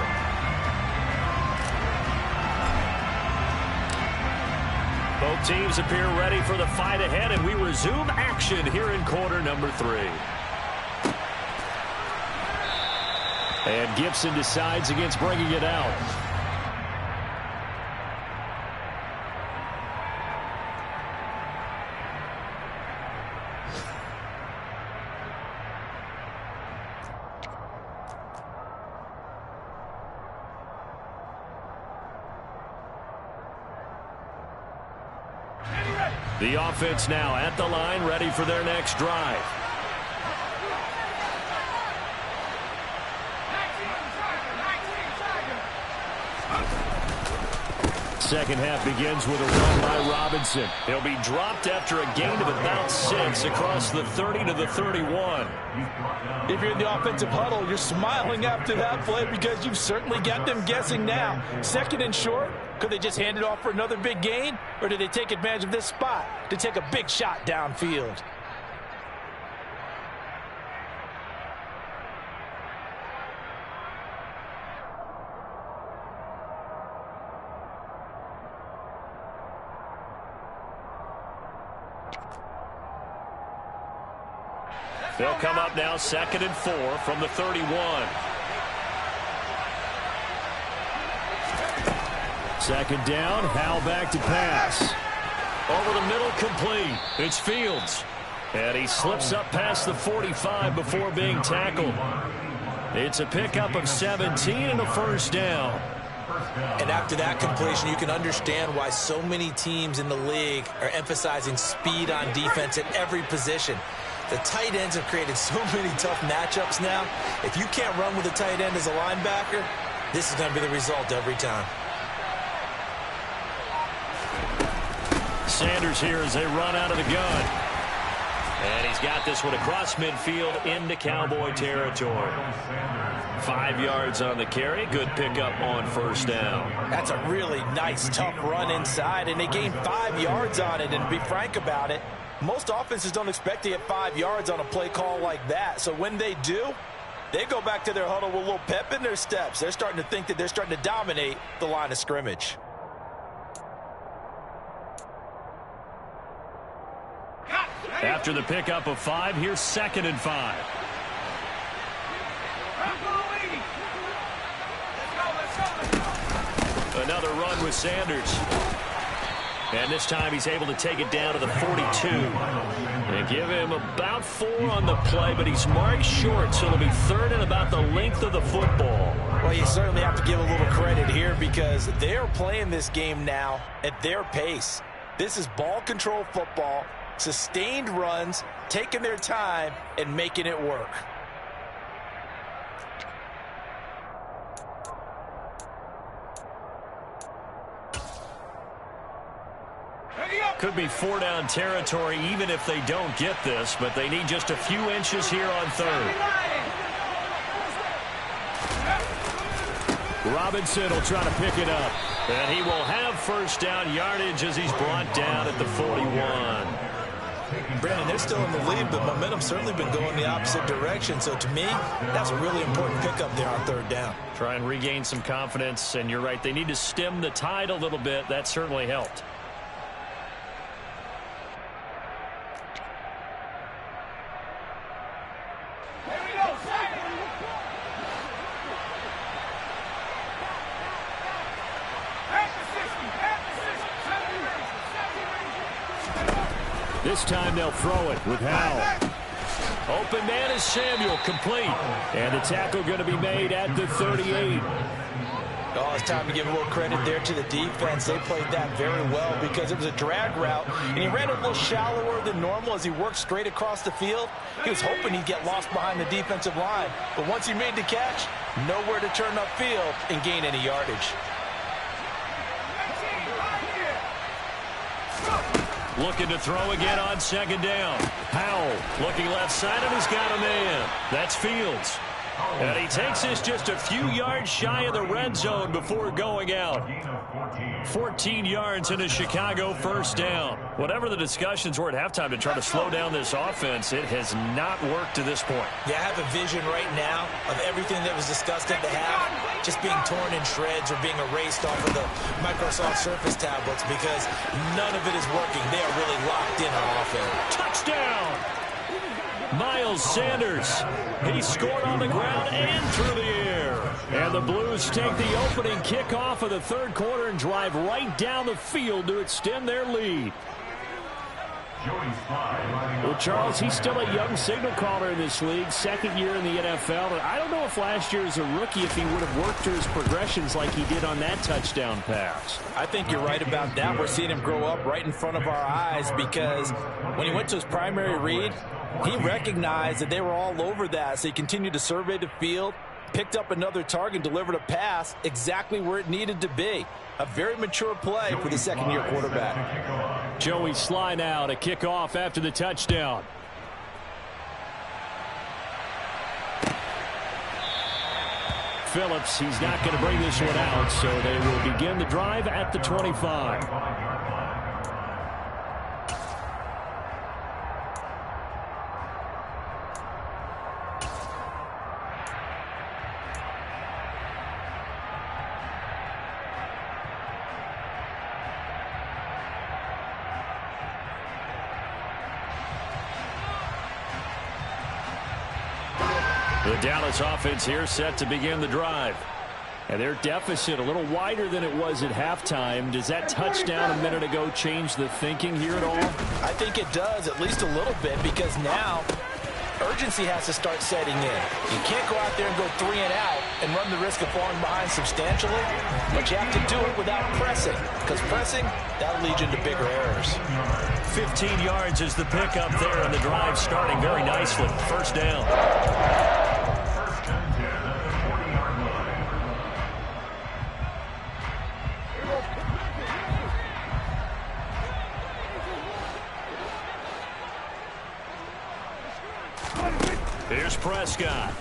Both teams appear ready for the fight ahead, and we resume action here in quarter number 3. And Gibson decides against bringing it out. The offense now at the line, ready for their next drive. Second half begins with a run by Robinson. He'll be dropped after a gain of about 6 across the 30 to the 31. If you're in the offensive huddle, you're smiling after that play because you've certainly got them guessing now. Second and short, could they just hand it off for another big gain? Or did they take advantage of this spot to take a big shot downfield? They'll come up now 2nd and 4 from the 31. Second down, Howell back to pass. Over the middle, complete. It's Fields. And he slips up past the 45 before being tackled. It's a pickup of 17 and a first down. And after that completion, you can understand why so many teams in the league are emphasizing speed on defense at every position. The tight ends have created so many tough matchups now. If you can't run with a tight end as a linebacker, this is going to be the result every time. Sanders here as they run out of the gun. And he's got this one across midfield into Cowboy territory. 5 yards on the carry. Good pickup on first down. That's a really nice, tough run inside, and they gained 5 yards on it. And to be frank about it, most offenses don't expect to get 5 yards on a play call like that. So when they do, they go back to their huddle with a little pep in their steps. They're starting to think that they're starting to dominate the line of scrimmage. After the pickup of 5, here's 2nd and 5. Another run with Sanders. And this time he's able to take it down to the 42. They give him about 4 on the play, but he's marked short, so it'll be 3rd and about the length of the football. Well, you certainly have to give a little credit here because they're playing this game now at their pace. This is ball control football, sustained runs, taking their time, and making it work. Could be 4-down territory even if they don't get this, but they need just a few inches here on 3rd. Robinson will try to pick it up, and he will have 1st down yardage as he's brought down at the 41. Brandon, they're still in the lead, but momentum's certainly been going the opposite direction. So to me, that's a really important pickup there on 3rd down. Try and regain some confidence, and you're right, they need to stem the tide a little bit. That certainly helped. This time they'll throw it with Howell. Open man is Samuel, complete. And the tackle going to be made at the 38. Oh, it's time to give a little credit there to the defense. They played that very well because it was a drag route, and he ran it a little shallower than normal as he worked straight across the field. He was hoping he'd get lost behind the defensive line, but once he made the catch, nowhere to turn upfield and gain any yardage. Looking to throw again on 2nd down. Howell looking left side, and he's got a man. That's Fields. And he takes this just a few yards shy of the red zone before going out. 14 yards into Chicago 1st down. Whatever the discussions were at halftime to try to slow down this offense, it has not worked to this point. Yeah, I have a vision right now of everything that was discussed at the half just being torn in shreds or being erased off of the Microsoft Surface tablets because none of it is working. They are really locked in on offense. Touchdown! Miles Sanders. He scored on the ground and through the air. And the Blues take the opening kickoff of the 3rd quarter and drive right down the field to extend their lead. Well, Charles, he's still a young signal caller in this league, 2nd year in the NFL. But I don't know if last year as a rookie if he would have worked through his progressions like he did on that touchdown pass. I think you're right about that. We're seeing him grow up right in front of our eyes because when he went to his primary read, he recognized that they were all over that, so he continued to survey the field, picked up another target, delivered a pass exactly where it needed to be. A very mature play for the 2nd-year quarterback. Joey Sly now to kick off after the touchdown. Phillips, he's not going to bring this one out, so they will begin the drive at the 25. The Dallas offense here set to begin the drive. And their deficit a little wider than it was at halftime. Does that touchdown a minute ago change the thinking here at all? I think it does, at least a little bit, because now urgency has to start setting in. You can't go out there and go 3 and out and run the risk of falling behind substantially, but you have to do it without pressing, because pressing, that'll lead you into bigger errors. 15 yards is the pickup there, and the drive starting very nicely. 1st down. Here's Prescott.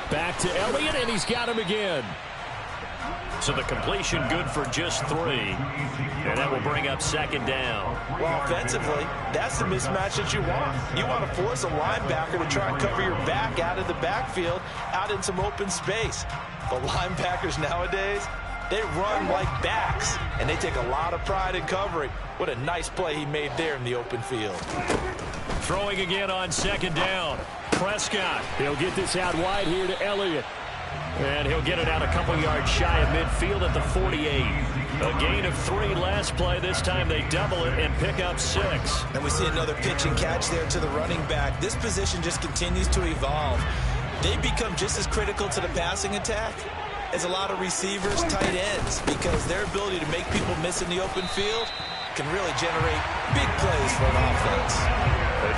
Back to Elliott, and he's got him again. So the completion good for just 3. And that will bring up 2nd down. Well, offensively, that's the mismatch that you want. You want to force a linebacker to try and cover your back out of the backfield, out in some open space. The linebackers nowadays, they run like backs, and they take a lot of pride in covering. What a nice play he made there in the open field. Throwing again on 2nd down. Prescott, he'll get this out wide here to Elliott. And he'll get it out a couple yards shy of midfield at the 48. A gain of 3 last play. This time they double it and pick up 6. And we see another pitch and catch there to the running back. This position just continues to evolve. They become just as critical to the passing attack as a lot of receivers, tight ends, because their ability to make people miss in the open field can really generate big plays for an offense.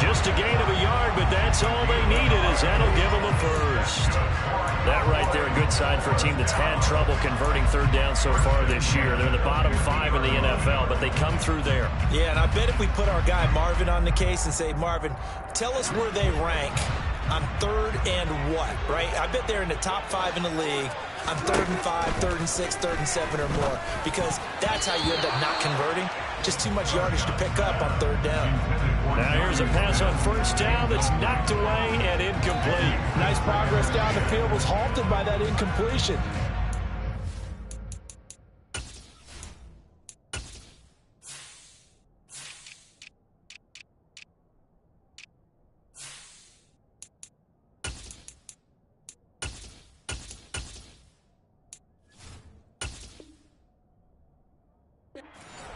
Just a gain of a yard, but that's all they needed, as that'll give them a first. That right there, a good sign for a team that's had trouble converting third down so far this year. They're in the bottom 5 in the NFL, but they come through there. Yeah, and I bet if we put our guy Marvin on the case and say, Marvin, tell us where they rank on third and what, right? I bet they're in the top 5 in the league on 3rd and 5, 3rd and 6, 3rd and 7 or more, because that's how you end up not converting. Just too much yardage to pick up on third down. Now here's a pass on first down that's knocked away and incomplete. Nice progress down the field, was halted by that incompletion.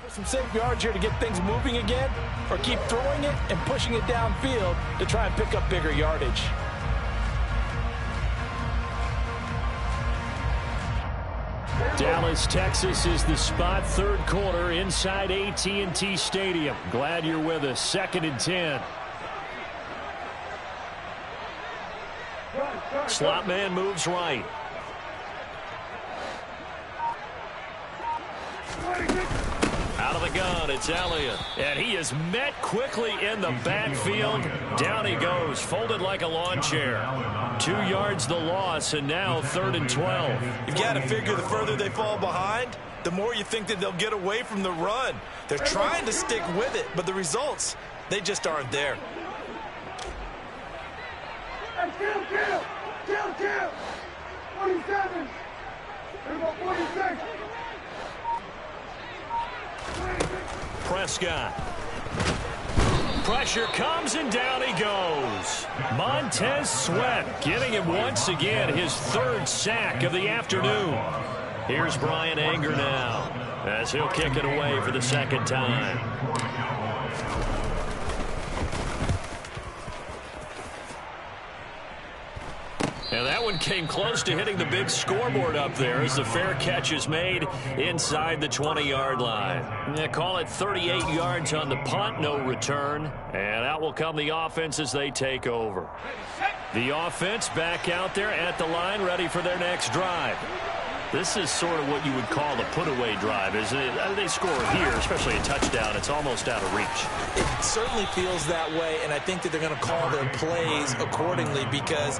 Some safe yards here to get things moving again, or keep throwing it and pushing it downfield to try and pick up bigger yardage. Dallas, Texas is the spot, 3rd quarter inside AT&T Stadium. Glad you're with us. 2nd and 10. Slot man moves right. Out of the gun, it's Elliott. And he is met quickly in the backfield. Down he goes, folded like a lawn chair. 2 yards the loss, and now 3rd and 12. You've got to figure the further they fall behind, the more you think that they'll get away from the run. They're trying to stick with it, but the results, they just aren't there. Kill! 47! There's about 46! Prescott. Pressure comes and down he goes. Montez Sweat getting him once again, his 3rd sack of the afternoon. Here's Brian Anger now, as he'll kick it away for the 2nd time. And that one came close to hitting the big scoreboard up there as the fair catch is made inside the 20-yard line. They call it 38 yards on the punt, no return. And out will come the offense as they take over. The offense back out there at the line, ready for their next drive. This is sort of what you would call a put-away drive, isn't it? They score here, especially a touchdown. It's almost out of reach. It certainly feels that way, and I think that they're going to call their plays accordingly, because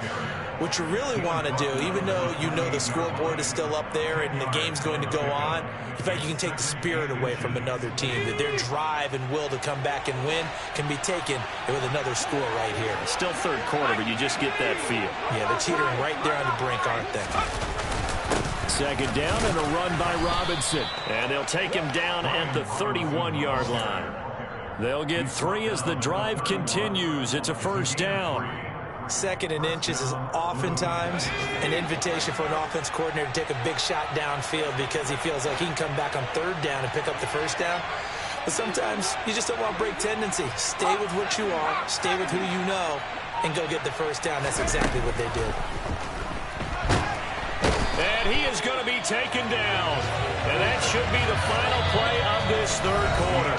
what you really want to do, even though you know the scoreboard is still up there and the game's going to go on, in fact, you can take the spirit away from another team, that their drive and will to come back and win can be taken with another score right here. Still 3rd quarter, but you just get that feel. Yeah, they're teetering right there on the brink, aren't they? 2nd down and a run by Robinson. And they'll take him down at the 31-yard line. They'll get 3 as the drive continues. It's a 1st down. 2nd and inches is oftentimes an invitation for an offense coordinator to take a big shot downfield because he feels like he can come back on 3rd down and pick up the 1st down. But sometimes you just don't want break tendency. Stay with what you are, stay with who you know, and go get the 1st down. That's exactly what they did. And he is going to be taken down. And that should be the final play of this 3rd quarter.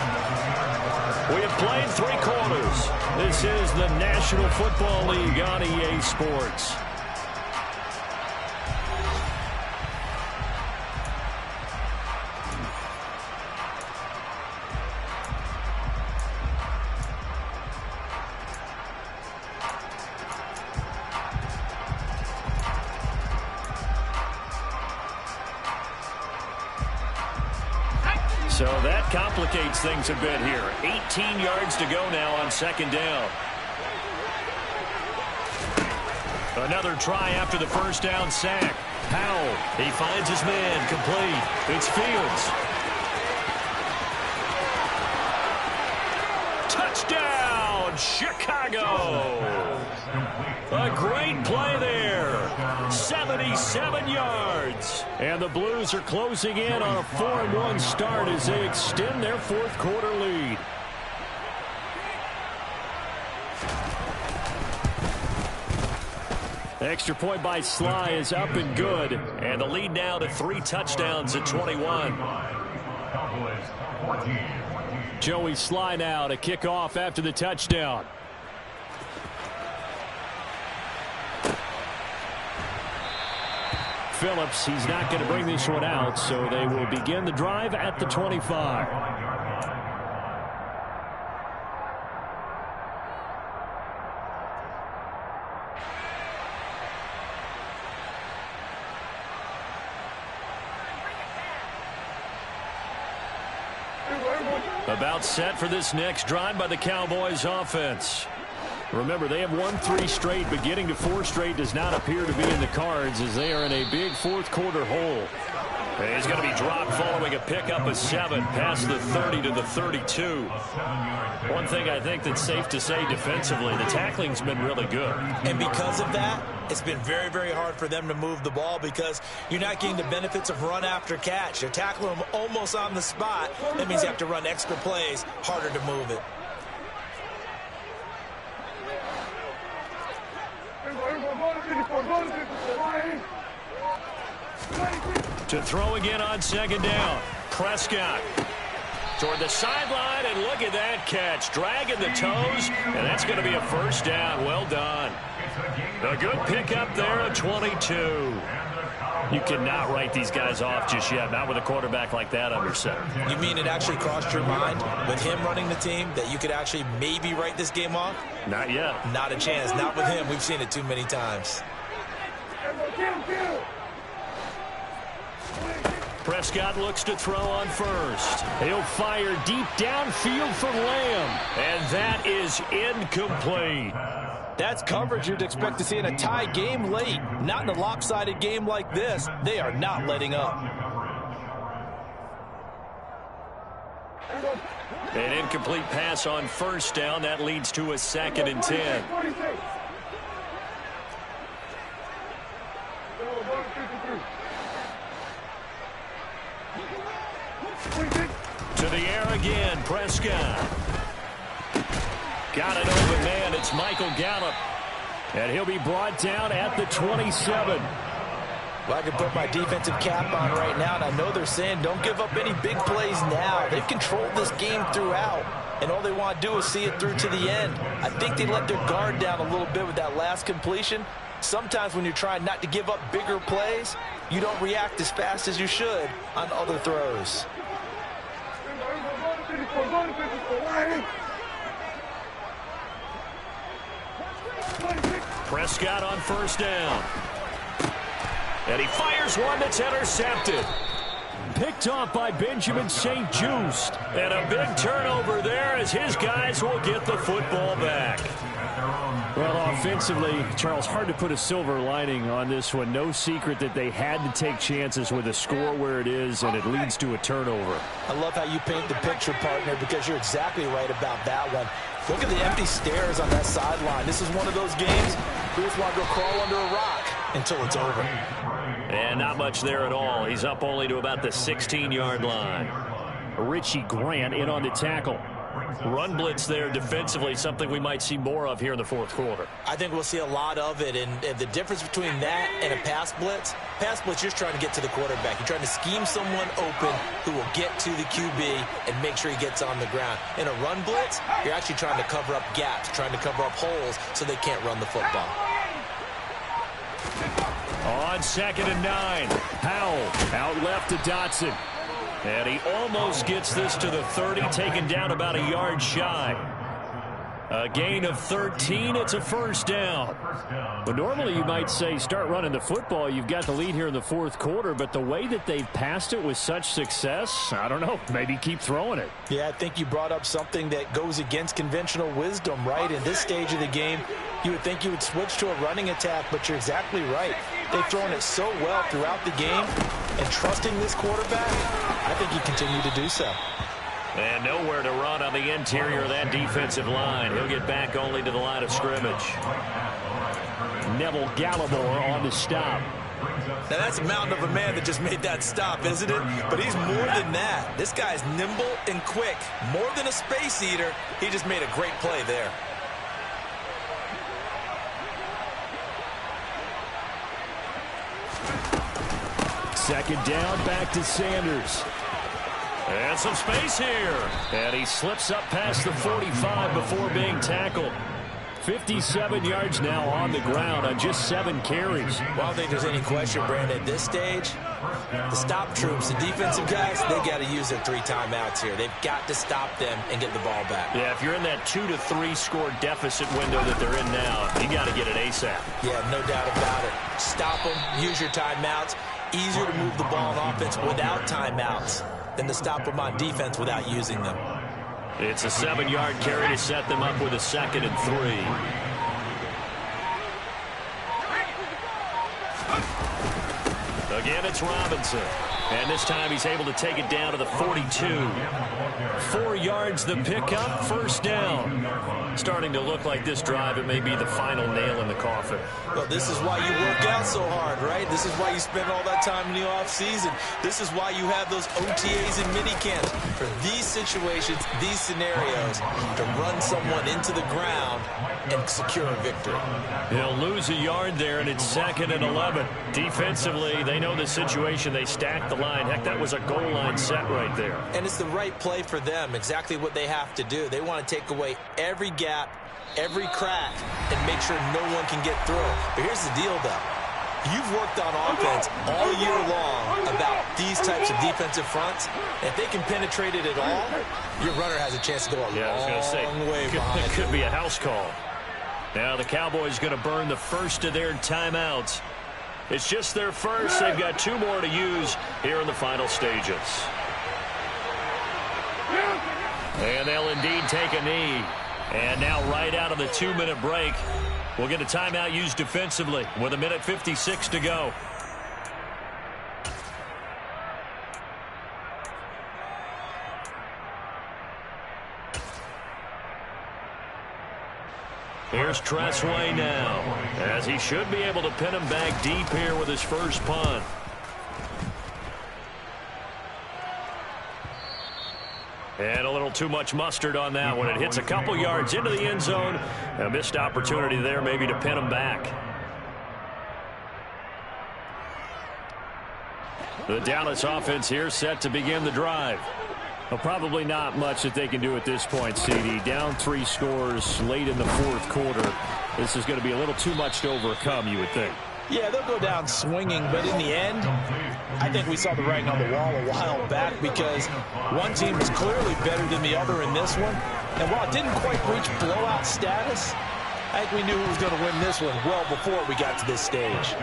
We have played 3 quarters. This is the National Football League on EA Sports. So that complicates things a bit here. 18 yards to go now on 2nd down. Another try after the 1st down sack. Powell, he finds his man, complete. It's Fields. Touchdown, from Chicago. A great play there. 77 yards. And the Blues are closing in on a 4-1 start as they extend their fourth quarter lead. Extra point by Sly is up and good. And the lead now to 3 touchdowns at 21. Joey Sly now to kick off after the touchdown. Phillips, he's not going to bring this one out, so they will begin the drive at the 25. About set for this next drive by the Cowboys offense. Remember, they have won 3 straight, but getting to 4 straight does not appear to be in the cards as they are in a big fourth quarter hole. And he's going to be dropped following a pickup of 7 past the 30 to the 32. One thing I think that's safe to say defensively, the tackling's been really good. And because of that, it's been very, very hard for them to move the ball because you're not getting the benefits of run after catch. You're tackling them almost on the spot. That means you have to run extra plays, harder to move it. To throw again on second down. Prescott toward the sideline, and look at that catch. Dragging the toes, and that's going to be a first down. Well done. A good pickup there at 22. You cannot write these guys off just yet, not with a quarterback like that under center. You mean it actually crossed your mind with him running the team that you could actually maybe write this game off? Not yet. Not a chance. Not with him. We've seen it too many times. Prescott looks to throw on first. He'll fire deep downfield for Lamb. And that is incomplete. That's coverage you'd expect to see in a tie game late. Not in a lopsided game like this. They are not letting up. An incomplete pass on first down. That leads to a 2nd and 10. To the air again, Prescott. Got it open, man. It's Michael Gallup. And he'll be brought down at the 27. Well, I can put my defensive cap on right now, and I know they're saying don't give up any big plays now. They've controlled this game throughout, and all they want to do is see it through to the end. I think they let their guard down a little bit with that last completion. Sometimes when you're trying not to give up bigger plays, you don't react as fast as you should on other throws. Prescott on first down. And he fires one that's intercepted. Picked off by Benjamin St. Just. And a big turnover there as his guys will get the football back. Well, offensively, Charles, hard to put a silver lining on this one. No secret that they had to take chances with a score where it is, and it leads to a turnover. I love how you paint the picture, partner, because you're exactly right about that one. Look at the empty stairs on that sideline. This is one of those games you just want to go crawl under a rock until it's over. And not much there at all. He's up only to about the 16-yard line. Richie Grant in on the tackle. Run blitz there defensively, something we might see more of here in the fourth quarter. I think we'll see a lot of it, and the difference between that and a pass blitz, you're just trying to get to the quarterback. You're trying to scheme someone open who will get to the QB and make sure he gets on the ground. In a run blitz, you're actually trying to cover up gaps, trying to cover up holes so they can't run the football. On 2nd and 9, Powell out left to Dotson. And he almost gets this to the 30, taken down about a yard shy. A gain of 13, it's a first down. But normally you might say start running the football. You've got the lead here in the fourth quarter, but the way that they've passed it with such success, I don't know, maybe keep throwing it. Yeah, I think you brought up something that goes against conventional wisdom, right? In this stage of the game, you would think you would switch to a running attack, but you're exactly right. They've thrown it so well throughout the game, and trusting this quarterback, I think you continue to do so. And nowhere to run on the interior of that defensive line. He'll get back only to the line of scrimmage. Neville Gallimore on the stop. Now that's a mountain of a man that just made that stop, isn't it? But he's more than that. This guy's nimble and quick. More than a space eater. He just made a great play there. Second down, back to Sanders. And some space here. And he slips up past the 45 before being tackled. 57 yards now on the ground on just 7 carries. Well, I don't think there's any question, Brandon, at this stage, the stop troops, the defensive guys, they got to use their 3 timeouts here. They've got to stop them and get the ball back. Yeah, if you're in that 2 to 3 score deficit window that they're in now, you got to get it ASAP. Yeah, no doubt about it. Stop them, use your timeouts. Easier to move the ball on offense without timeouts than to stop them on defense without using them. It's a 7-yard carry to set them up with a 2nd and 3. Again, it's Robinson. And this time he's able to take it down to the 42. 4 yards the pickup, first down. Starting to look like this drive, it may be the final nail in the coffin. Well, this is why you work out so hard, right? This is why you spend all that time in the offseason. This is why you have those OTAs and minicamps. For these situations, these scenarios, to run someone into the ground and secure a victory. He'll lose a yard there, and it's 2nd and 11. Defensively, they know the situation. They stack the line. Heck, that was a goal line set right there. And it's the right play for them, exactly what they have to do. They want to take away every gap, every crack, and make sure no one can get through. But here's the deal, though. You've worked on offense all year long about these types of defensive fronts. If they can penetrate it at all, your runner has a chance to go a long way behind. It could be a house call. Now the Cowboys going to burn the first of their timeouts. It's just their first. They've got 2 more to use here in the final stages. And they'll indeed take a knee. And now right out of the 2-minute break, we'll get a timeout used defensively with 1:56 to go. Here's Tressway now, as he should be able to pin him back deep here with his first punt. And a little too much mustard on that one. It hits a couple yards into the end zone. A missed opportunity there maybe to pin him back. The Dallas offense here set to begin the drive. Well, probably not much that they can do at this point, CD. Down 3 scores late in the 4th quarter. This is going to be a little too much to overcome, you would think. Yeah, they'll go down swinging, but in the end, I think we saw the writing on the wall a while back because one team was clearly better than the other in this one. And while it didn't quite reach blowout status, I think we knew who was going to win this one well before we got to this stage.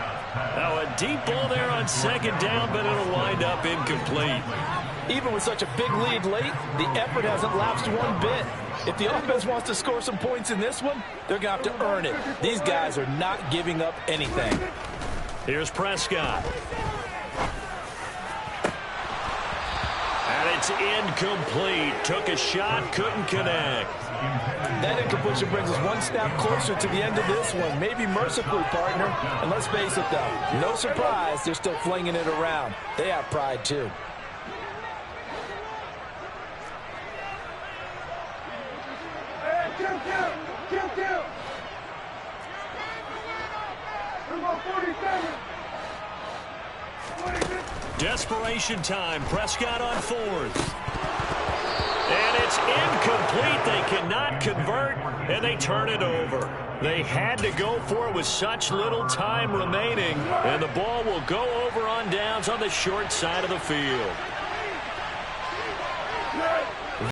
Now a deep ball there on 2nd down, but it'll wind up incomplete. Even with such a big lead late, the effort hasn't lapsed one bit. If the offense wants to score some points in this one, they're going to have to earn it. These guys are not giving up anything. Here's Prescott. And it's incomplete. Took a shot, couldn't connect. That incompletion brings us one step closer to the end of this one. Maybe mercifully, partner. And let's face it, though, no surprise, they're still flinging it around. They have pride, too. Desperation time. Prescott on 4th. And it's incomplete. They cannot convert, and they turn it over. They had to go for it with such little time remaining, and the ball will go over on downs on the short side of the field.